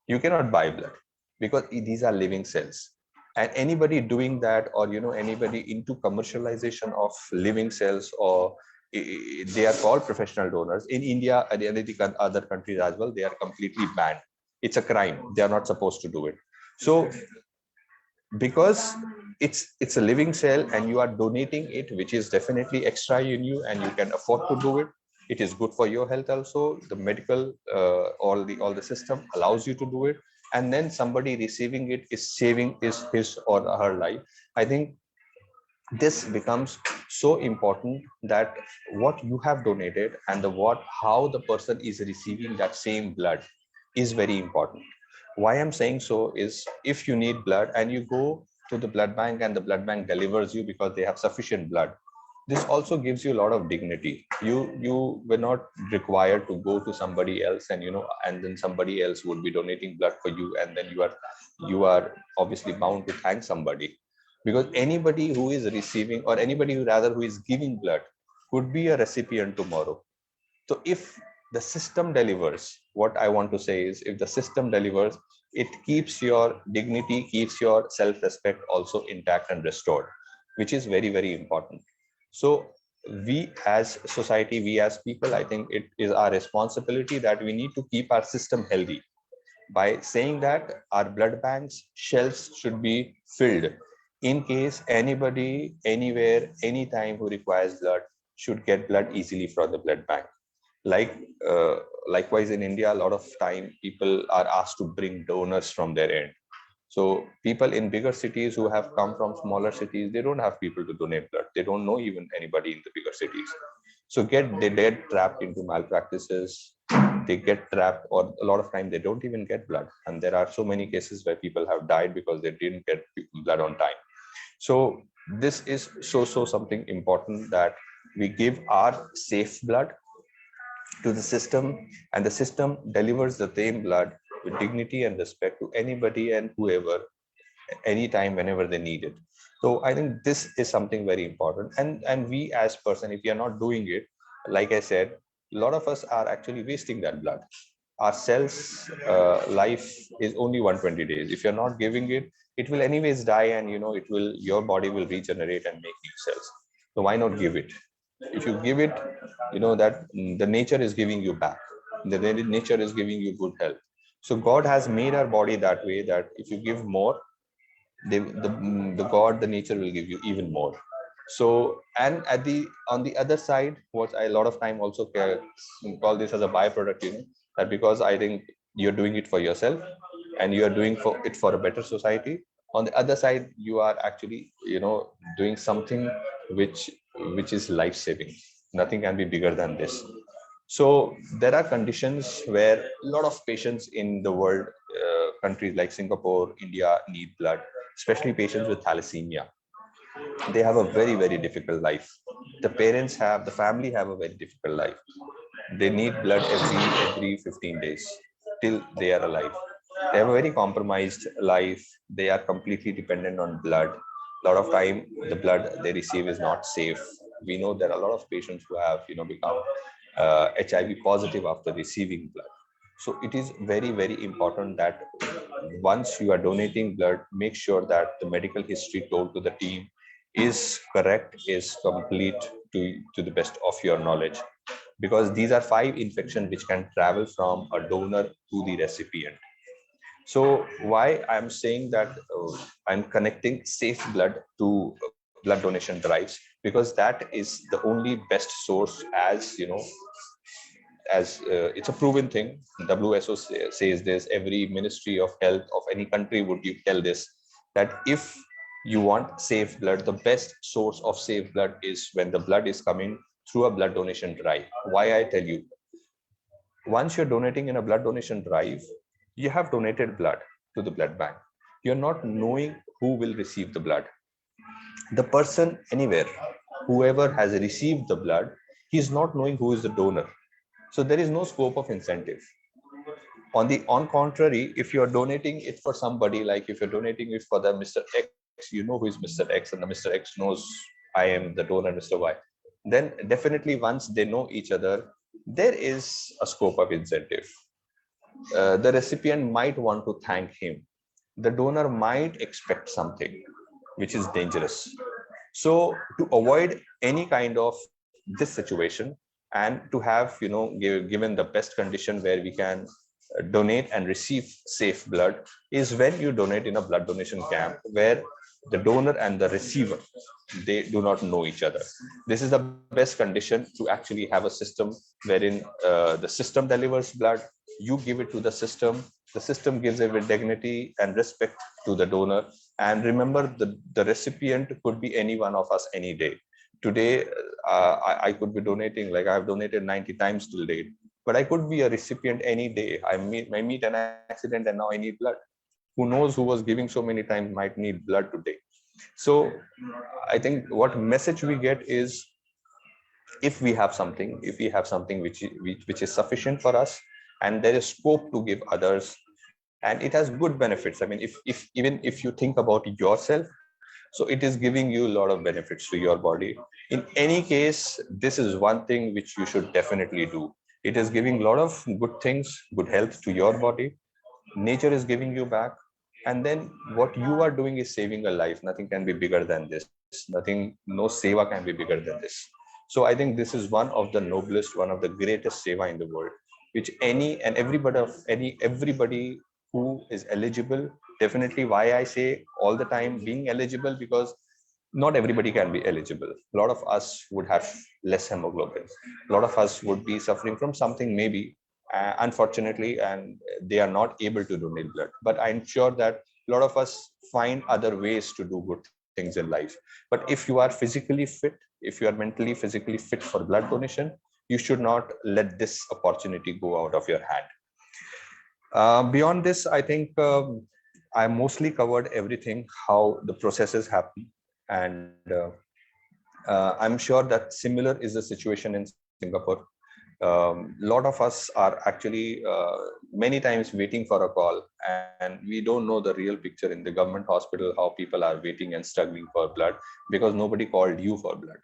Speaker 3: You cannot buy blood because these are living cells. And anybody doing that, or anybody into commercialization of living cells, or they are called professional donors in India and the other countries as well. They are completely banned. It's a crime. They are not supposed to do it. So because it's a living cell and you are donating it, which is definitely extra in you, and you can afford to do it. It is good for your health also. The medical all the system allows you to do it, and then somebody receiving it is saving his or her life. I think this becomes so important, that what you have donated and how the person is receiving that same blood is very important. Why I'm saying so is, if you need blood and you go to the blood bank and the blood bank delivers you because they have sufficient blood, this also gives you a lot of dignity. You were not required to go to somebody else, and then somebody else would be donating blood for you, and then you are obviously bound to thank somebody. Because anybody who is receiving, or anybody who is giving blood, could be a recipient tomorrow. So if the system delivers, what I want to say is, if the system delivers, it keeps your dignity, keeps your self-respect also intact and restored, which is very, very important. So we as society, we as people, I think it is our responsibility that we need to keep our system healthy by saying that our blood banks shelves should be filled. In case anybody, anywhere, anytime who requires blood should get blood easily from the blood bank. Like likewise in India, a lot of time people are asked to bring donors from their end. So people in bigger cities who have come from smaller cities, they don't have people to donate blood. They don't know even anybody in the bigger cities. So they get trapped into malpractices. They get trapped, or a lot of time they don't even get blood. And there are so many cases where people have died because they didn't get blood on time. So this is so something important, that we give our safe blood to the system, and the system delivers the same blood with dignity and respect to anybody and whoever, anytime, whenever they need it. So I think this is something very important. And we as person, if we are not doing it, like I said, a lot of us are actually wasting that blood. Our cells life is only 120 days. If you're not giving it, it will anyways die, and your body will regenerate and make new cells. So why not give it? If you give it, that the nature is giving you back. The nature is giving you good health. So God has made our body that way, that if you give more, the God, the nature will give you even more. So, and on the other side, what I a lot of time also call this as a byproduct, that because I think you're doing it for yourself, and you are doing it for a better society. On the other side, you are actually, doing something which is life saving. Nothing can be bigger than this. So there are conditions where a lot of patients in the world, countries like Singapore, India, need blood, especially patients with thalassemia. They have a very, very difficult life. The family have a very difficult life. They need blood every 15 days till they are alive. They have a very compromised life. They are completely dependent on blood. A lot of time, the blood they receive is not safe. We know there are a lot of patients who have, become HIV positive after receiving blood. So it is very, very important that once you are donating blood, make sure that the medical history told to the team is correct, is complete to the best of your knowledge. Because these are 5 infections which can travel from a donor to the recipient. So why I'm saying that I'm connecting safe blood to blood donation drives, because that is the only best source, as you know, as it's a proven thing. WHO says this, every ministry of health of any country would you tell this, that if you want safe blood, the best source of safe blood is when the blood is coming through a blood donation drive. Why I tell you, once you're donating in a blood donation drive, you have donated blood to the blood bank. You're not knowing who will receive the blood. The person anywhere, whoever has received the blood, he's not knowing who is the donor. So there is no scope of incentive. On contrary, if you're donating it for somebody, like if you're donating it for the Mr. X, you know who is Mr. X, and the Mr. X knows I am the donor, Mr. Y, then definitely once they know each other, there is a scope of incentive. The recipient might want to thank him. The donor might expect something which is dangerous. So to avoid any kind of this situation, and to have, you know, given the best condition where we can donate and receive safe blood, is when you donate in a blood donation camp where the donor and the receiver, they do not know each other. This is the best condition to actually have a system wherein the system delivers blood, you give it to the system gives it with dignity and respect to the donor. And remember, the recipient could be any one of us any day. Today, I could be donating, like I've donated 90 times till date, but I could be a recipient any day. I meet an accident and now I need blood. Who knows who was giving so many times might need blood today. So I think what message we get is, if we have something which is sufficient for us, and there is scope to give others, and it has good benefits. I mean, if even if you think about yourself, so it is giving you a lot of benefits to your body. In any case, this is one thing which you should definitely do. It is giving a lot of good things, good health to your body. Nature is giving you back, and then what you are doing is saving a life. Nothing can be bigger than this. Nothing, no seva can be bigger than this. So I think this is one of the noblest, one of the greatest seva in the world, which any and everybody who is eligible, definitely. Why I say all the time being eligible, because not everybody can be eligible. A lot of us would have less hemoglobin, a lot of us would be suffering from something, maybe unfortunately, and they are not able to donate blood. But I'm sure that a lot of us find other ways to do good things in life. But if you are physically fit, if you are mentally physically fit for blood donation, you should not let this opportunity go out of your hand. Beyond this, I think I mostly covered everything, how the processes happen. And I'm sure that similar is the situation in Singapore. Lot of us are actually many times waiting for a call, and we don't know the real picture in the government hospital, how people are waiting and struggling for blood because nobody called you for blood.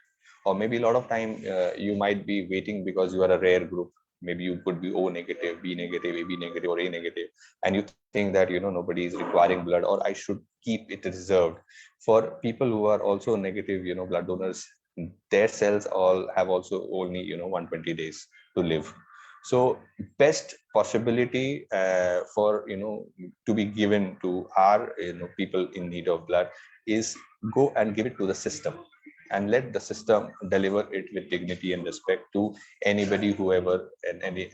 Speaker 3: Or maybe a lot of time you might be waiting because you are a rare group. Maybe you could be O negative, B negative, AB negative, or A negative, and you think that, you know, nobody is requiring blood, or I should keep it reserved for people who are also negative, you know, blood donors. Their cells all have also only, you know, 120 days to live. So best possibility for, you know, to be given to our, you know, people in need of blood is go and give it to the system, and let the system deliver it with dignity and respect to anybody, whoever, and any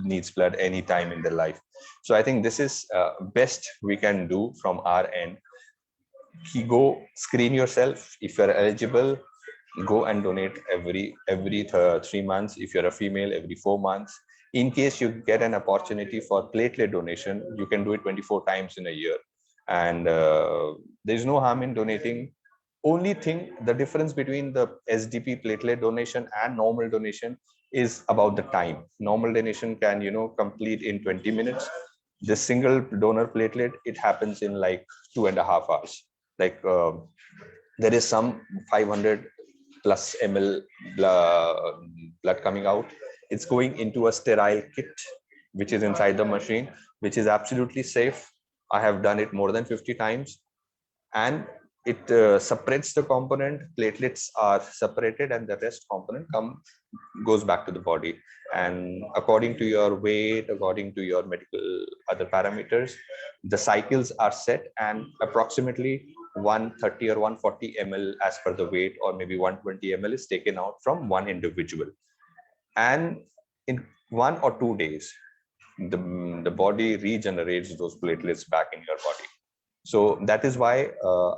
Speaker 3: needs blood anytime in their life. So I think this is best we can do from our end. Go screen yourself. If you're eligible, go and donate every 3 months. If you're a female, every 4 months. In case you get an opportunity for platelet donation, you can do it 24 times in a year. And there's no harm in donating. Only thing, the difference between the SDP platelet donation and normal donation is about the time. Normal donation can, you know, complete in 20 minutes. The single donor platelet, it happens in like 2.5 hours. Like there is some 500 plus ml blood coming out, It's going into a sterile kit, which is inside the machine, which is absolutely safe. I have done it more than 50 times, and it separates the component. Platelets are separated, and the rest component goes back to the body. And according to your weight, according to your medical other parameters, the cycles are set, and approximately 130 or 140 ml as per the weight, or maybe 120 ml is taken out from one individual. And in 1 or 2 days, the body regenerates those platelets back in your body. So that is why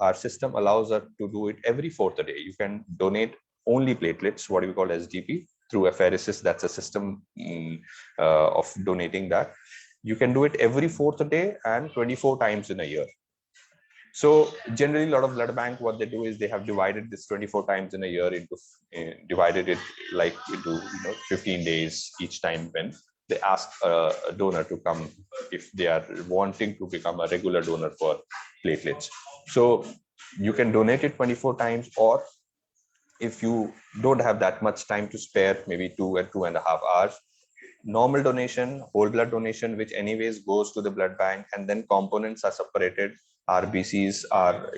Speaker 3: our system allows us to do it every fourth a day. You can donate only platelets, what we call SGP, through apheresis. That's a system of donating that. You can do it every fourth a day and 24 times in a year. So generally, a lot of blood bank, what they do is they have divided this 24 times in a year into, divided it like into 15 days each time when they ask a donor to come if they are wanting to become a regular donor for platelets. So you can donate it 24 times, or if you don't have that much time to spare, maybe 2 and 2.5 hours, normal donation, whole blood donation, which anyways goes to the blood bank, and then components are separated. RBCs are,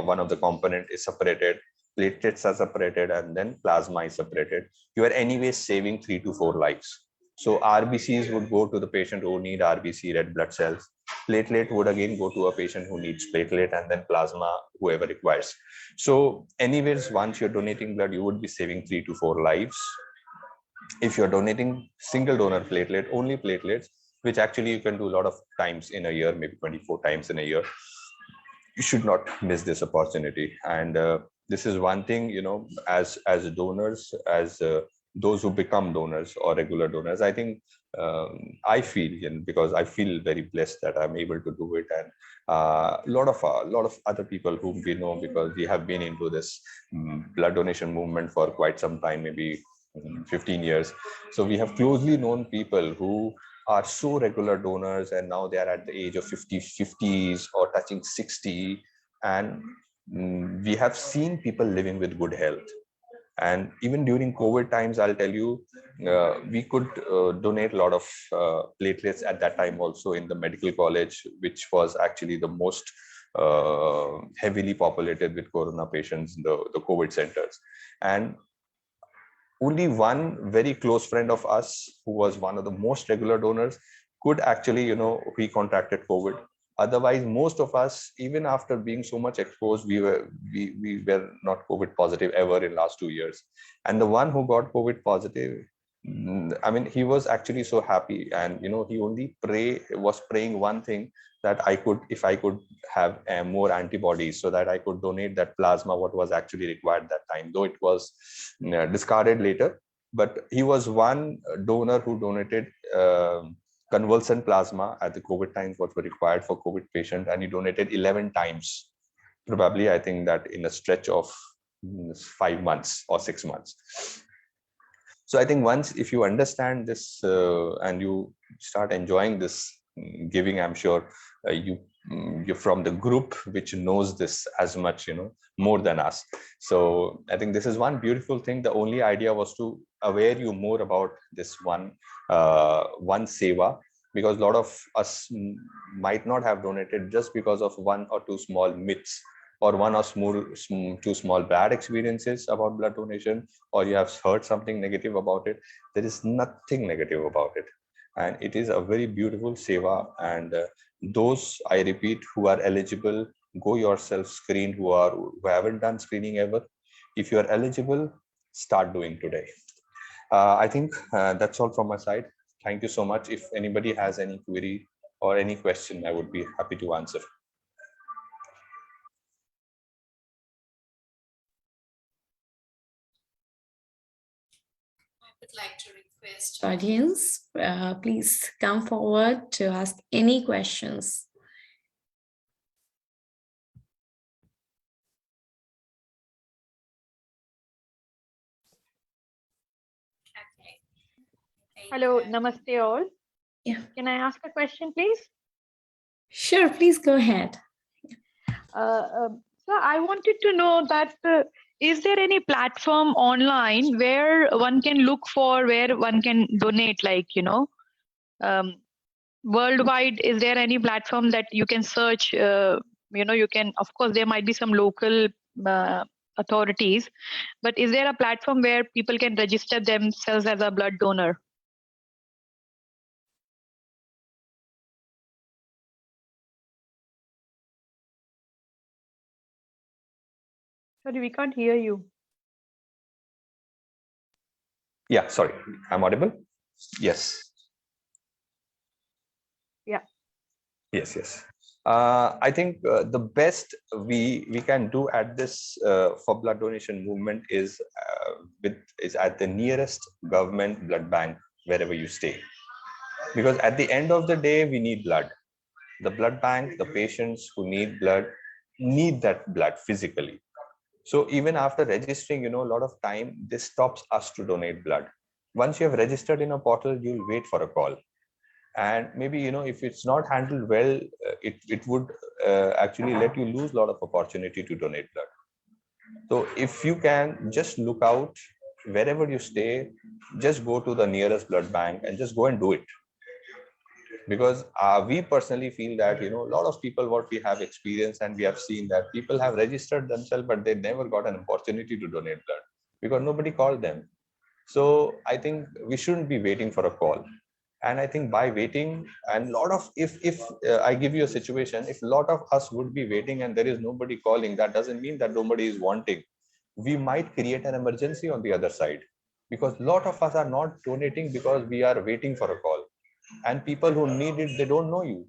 Speaker 3: one of the component is separated, platelets are separated, and then plasma is separated. You are anyways saving 3 to 4 lives. So RBCs would go to the patient who need RBC red blood cells. Platelet would again go to a patient who needs platelet, and then plasma, whoever requires. So anyways, once you're donating blood, you would be saving 3 to 4 lives. If you're donating single donor platelet, only platelets, which actually you can do a lot of times in a year, maybe 24 times in a year, you should not miss this opportunity. And this is one thing, as donors, as those who become donors or regular donors, I think I feel, and because I feel very blessed that I'm able to do it. And a lot of other people whom we know, because we have been into this blood donation movement for quite some time, maybe 15 years. So we have closely known people who are so regular donors, and now they are at the age of 50s or touching 60. And we have seen people living with good health. And even during COVID times, I'll tell you, we could donate a lot of platelets at that time also in the medical college, which was actually the most heavily populated with corona patients, the COVID centers. And only one very close friend of us, who was one of the most regular donors, could actually, he contracted COVID. Otherwise, most of us, even after being so much exposed, we were not COVID positive ever in last 2 years. And the one who got COVID positive, I mean, he was actually so happy, and he only was praying one thing, that if I could have more antibodies, so that I could donate that plasma, what was actually required that time, though it was discarded later. But he was one donor who donated convalescent plasma at the COVID times, what were required for COVID patient, and he donated 11 times, probably, I think that in a stretch of 5 months or 6 months. So I think once, if you understand this and you start enjoying this giving, I'm sure you're from the group which knows this as much, more than us. So I think this is one beautiful thing. The only idea was to aware you more about this one seva, because a lot of us might not have donated just because of 1 or 2 small myths, or 1 or 2 small bad experiences about blood donation, or you have heard something negative about it. There is nothing negative about it, and it is a very beautiful seva. And those, I repeat, who are eligible, go yourself screen. Who haven't done screening ever, if you are eligible, start doing today. I think that's all from my side. Thank you so much. If anybody has any query or any question, I would be happy to answer.
Speaker 1: Would like to request audience, please come forward to ask any questions. Okay.
Speaker 4: Hello, namaste all.
Speaker 1: Yeah.
Speaker 4: Can I ask a question, please?
Speaker 1: Sure, please go ahead.
Speaker 4: So I wanted to know that is there any platform online where one can look for where one can donate, like, um, worldwide? Is there any platform that you can search? You can, of course, there might be some local authorities, but is there a platform where people can register themselves as a blood donor? Sorry, we can't hear you.
Speaker 3: Yeah, sorry, I'm audible. Yes.
Speaker 4: Yeah.
Speaker 3: Yes. I think the best we can do at this for blood donation movement is at the nearest government blood bank wherever you stay, because at the end of the day we need blood. The blood bank, the patients who need blood need that blood physically. So even after registering, a lot of time this stops us to donate blood. Once you have registered in a portal, you'll wait for a call, and maybe if it's not handled well, it would actually let you lose a lot of opportunity to donate blood. So if you can just look out wherever you stay, just go to the nearest blood bank and just go and do it. Because we personally feel that a lot of people, what we have experienced and we have seen, that people have registered themselves but they never got an opportunity to donate blood because nobody called them. So I think we shouldn't be waiting for a call. And I think by waiting, and lot of, if I give you a situation, if a lot of us would be waiting and there is nobody calling, that doesn't mean that nobody is wanting. We might create an emergency on the other side, because a lot of us are not donating because we are waiting for a call. And people who need it, they don't know you.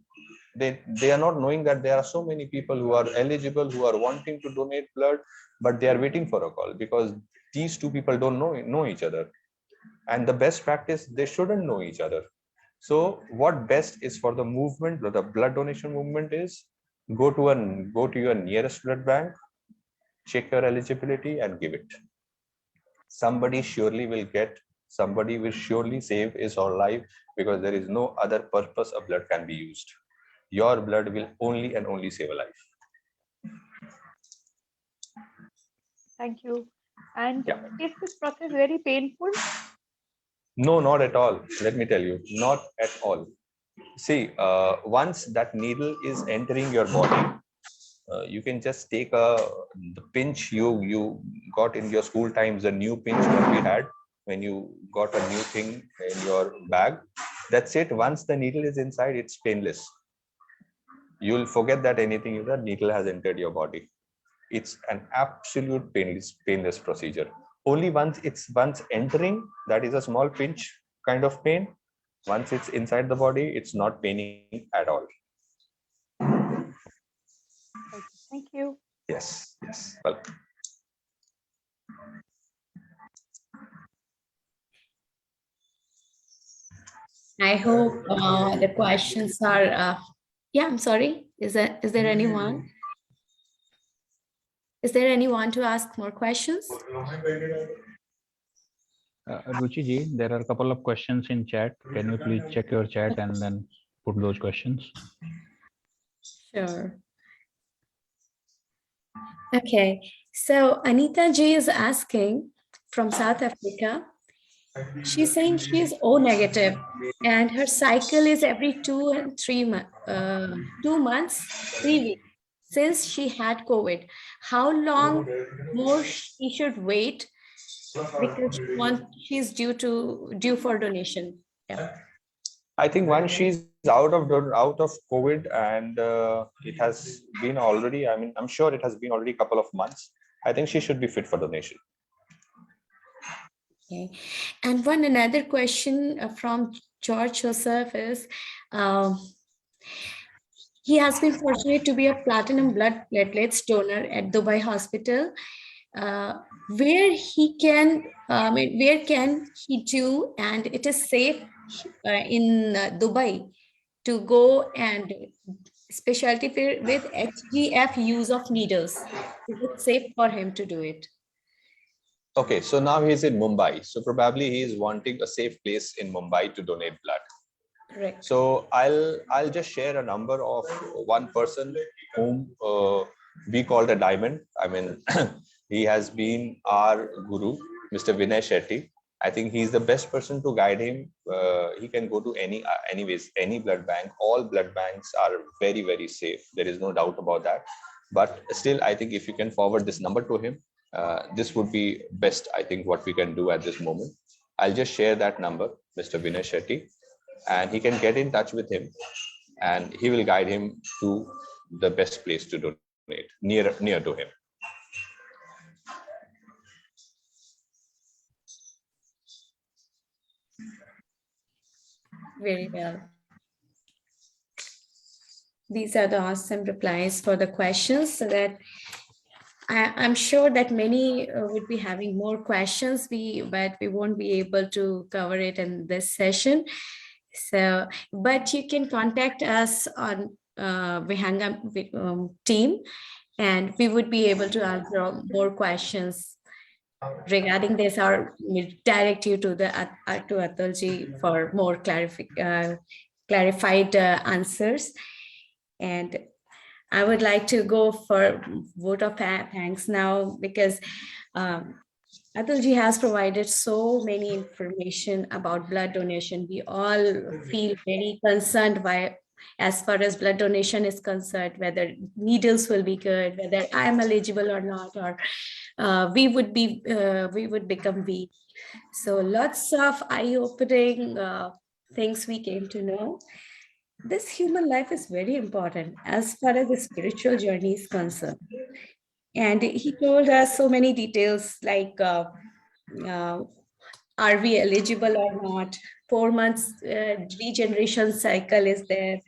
Speaker 3: They are not knowing that there are so many people who are eligible, who are wanting to donate blood, but they are waiting for a call because these two people don't know each other. And the best practice, they shouldn't know each other. So what best is for the movement, the blood donation movement, is go to your nearest blood bank, check your eligibility and give it. Somebody surely will get, somebody will surely save his or life, because there is no other purpose a blood can be used. Your blood will only and only save a life.
Speaker 4: Thank you. And
Speaker 3: Yeah.
Speaker 4: is this process very painful?
Speaker 3: No, not at all. Let me tell you, not at all. See, once that needle is entering your body, you can just take the pinch you got in your school times, the new pinch what we had when you got a new thing in your bag. That's it. Once the needle is inside, it's painless. You'll forget that anything, the needle has entered your body. It's an absolute painless procedure. Only once entering, that is a small pinch kind of pain. Once it's inside the body, it's not paining at all.
Speaker 4: Okay, thank you.
Speaker 3: Yes. Welcome.
Speaker 1: I hope the questions are. Yeah, I'm sorry. Is there anyone? Is there anyone to ask more questions?
Speaker 5: Ruchi ji, there are a couple of questions in chat. Can you please check your chat and then put those questions?
Speaker 1: Sure. Okay. So Anita Ji is asking from South Africa. She's saying she is O negative and her cycle is every 2 months, 3 weeks since she had COVID. How long more she should wait because she's due for donation? Yeah.
Speaker 3: I think once she's out of COVID, and it has been already, I mean, I'm sure it has been already a couple of months, I think she should be fit for donation.
Speaker 1: Okay. And another question from George Joseph is, he has been fortunate to be a platinum blood platelets donor at Dubai Hospital. Where can he do, and it is safe in Dubai to go and specialty with HGF use of needles? Is it safe for him to do it?
Speaker 3: Okay, so now he's in Mumbai. So probably he is wanting a safe place in Mumbai to donate blood.
Speaker 1: Correct.
Speaker 3: So I'll just share a number of one person whom we called a diamond. I mean, he has been our guru, Mr. Vinay Shetty. I think he's the best person to guide him. He can go to any blood bank. All blood banks are very, very safe. There is no doubt about that. But still, I think if you can forward this number to him, this would be best, I think, what we can do at this moment. I'll just share that number, Mr. Vinay Shetty, and he can get in touch with him, and he will guide him to the best place to donate, near to him.
Speaker 1: Very well. These are the awesome replies for the questions, so that I'm sure that many would be having more questions, but we won't be able to cover it in this session. So, but you can contact us on Vihanga team, and we would be able to answer more questions regarding this, or we'll direct you to the to Atulji for more clarified answers. And I would like to go for vote of thanks now, because Atulji has provided so many information about blood donation. We all feel very concerned by, as far as blood donation is concerned, whether needles will be good, whether I am eligible or not, or we would become weak. So lots of eye-opening things we came to know. This human life is very important as far as the spiritual journey is concerned. And he told us so many details, like are we eligible or not? 4 months regeneration cycle is there.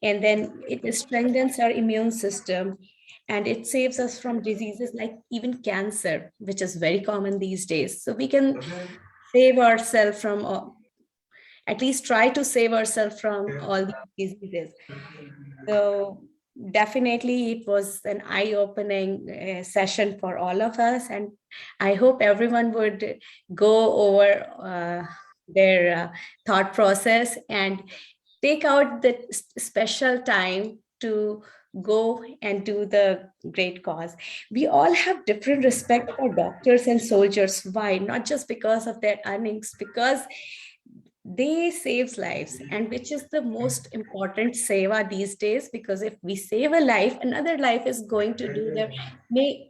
Speaker 1: And then it strengthens our immune system. And it saves us from diseases like even cancer, which is very common these days. So we can save ourselves from, at least try to save ourselves from all these diseases. So definitely it was an eye-opening session for all of us. And I hope everyone would go over their thought process and take out the special time to go and do the great cause. We all have different respect for doctors and soldiers. Why? Not just because of their earnings, because they saves lives, and which is the most important seva these days, because if we save a life, another life is going to do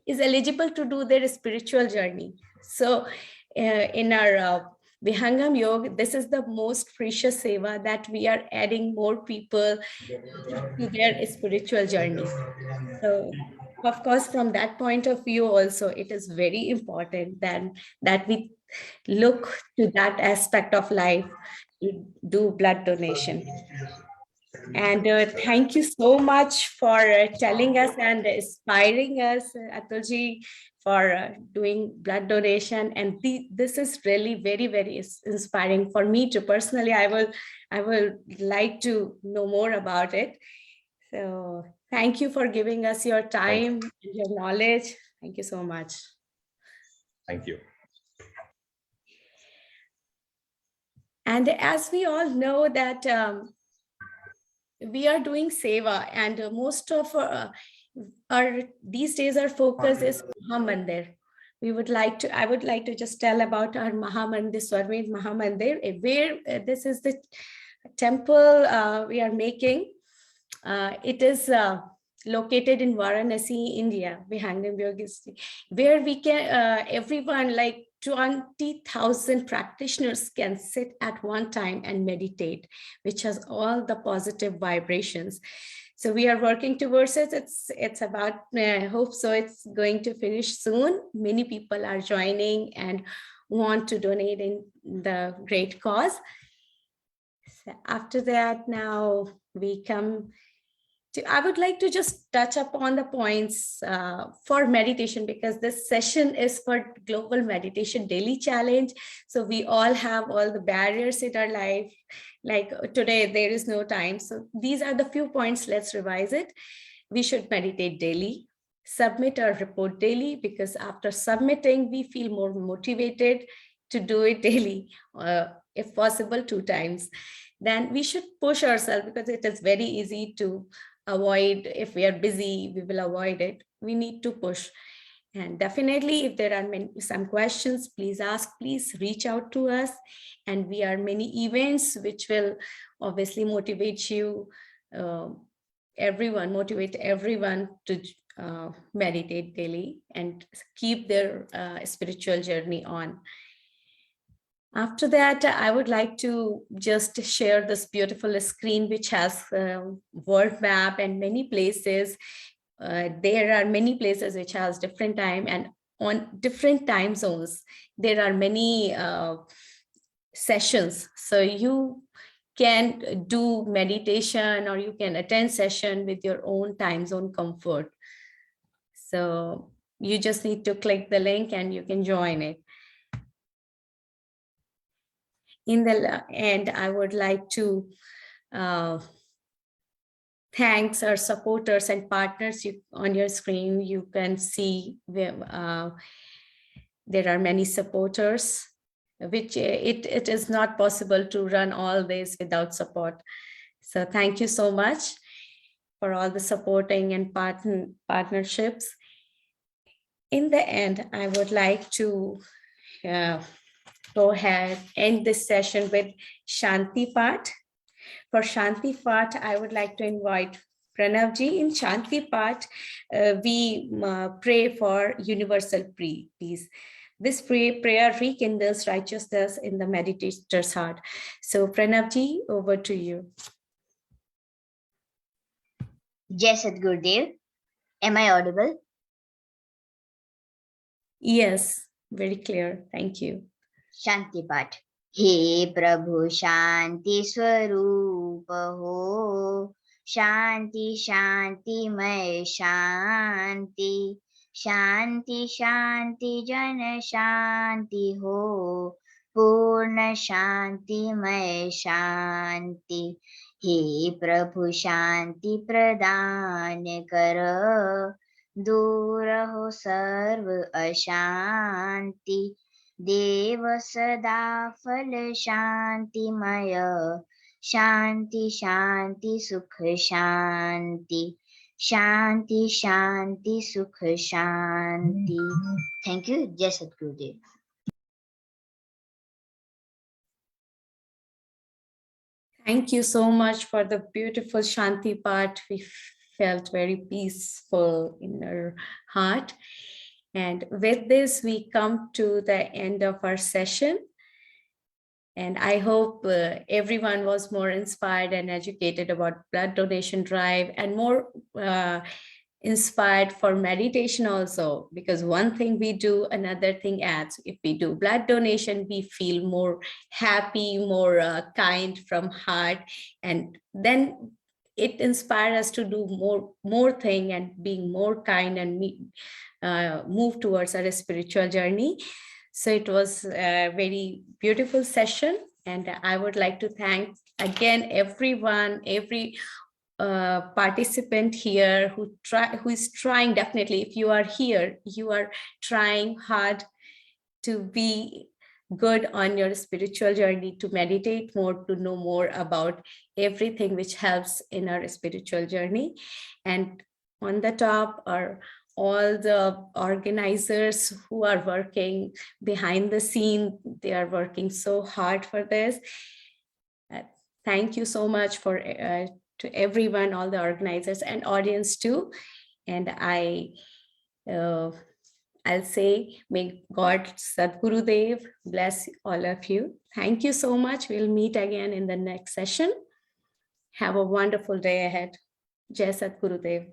Speaker 1: is eligible to do their spiritual journey. So in our Vihangam Yoga, this is the most precious seva, that we are adding more people to their spiritual journey. So of course, from that point of view also, it is very important that we look to that aspect of life, to do blood donation. And thank you so much for telling us and inspiring us, Atulji, for doing blood donation. And this is really very, very inspiring for me too. Personally, I will like to know more about it. So thank you for giving us your time and your knowledge. Thank you so much.
Speaker 3: Thank you.
Speaker 1: And as we all know that we are doing seva, and most of our these days our focus is Mahamandir. I would like to just tell about our Mahamandir, Swarmit Mahamandir, where this is the temple we are making. It is located in Varanasi, India, where we can, everyone, like 20,000 practitioners can sit at one time and meditate, which has all the positive vibrations. So we are working towards it. It's about, I hope so, it's going to finish soon. Many people are joining and want to donate in the great cause. So after that, now we come to, I would like to just touch upon the points for meditation, because this session is for Global Meditation Daily Challenge. So we all have all the barriers in our life. Like today, there is no time. So these are the few points. Let's revise it. We should meditate daily, submit our report daily, because after submitting, we feel more motivated to do it daily, if possible 2 times. Then we should push ourselves, because it is very easy to avoid. If we are busy, we will avoid it. We need to push. And definitely, if there are some questions, please ask, please reach out to us. And we are many events which will obviously motivate you, motivate everyone to meditate daily and keep their spiritual journey on. After that, I would like to just share this beautiful screen which has world map and many places. There are many places which has different time, and on different time zones, there are many sessions. So you can do meditation or you can attend session with your own time zone comfort. So you just need to click the link and you can join it. In the end, I would like to thanks our supporters and partners. On your screen, you can see there are many supporters, which it is not possible to run all this without support. So thank you so much for all the supporting and partnerships. In the end, I would like to go ahead end this session with Shanti Path. For Shanti Path, I would like to invite Pranavji. In Shanti Path, we pray for universal peace. This prayer rekindles righteousness in the meditator's heart. So Pranavji, over to you.
Speaker 6: Jai Sadgurudev. Am I audible?
Speaker 1: Yes, very clear. Thank you.
Speaker 6: Shanti Path. हे प्रभु शांति स्वरूप हो, शांति शांति मय शांति, शांति शांति जन शांति हो, पूर्ण शांति मय शांति। हे प्रभु शांति प्रदान कर, दूर हो सर्व अशांति। देव सदा फल शांतिमय, शांति शांति सुख शांति, शांति शांति सुख शांति। Thank you. जय सद्गुरुदेव।
Speaker 1: Thank you so much for the beautiful Shanti Path. We felt very peaceful in our heart. And with this, we come to the end of our session. And I hope everyone was more inspired and educated about blood donation drive and more inspired for meditation also, because one thing we do, another thing adds. If we do blood donation, we feel more happy, more kind from heart, and then it inspires us to do more thing and being more kind and move towards our spiritual journey. So it was a very beautiful session, and I would like to thank again everyone, every participant here who is trying. Definitely, if you are here, you are trying hard to be good on your spiritual journey, to meditate more, to know more about everything which helps in our spiritual journey. And on the top are all the organizers who are working behind the scene. They are working so hard for this. Thank you so much for to everyone, all the organizers and audience too. And I'll say, may God Sadgurudev bless all of you. Thank you so much. We'll meet again in the next session. Have a wonderful day ahead. Jai Sadgurudev.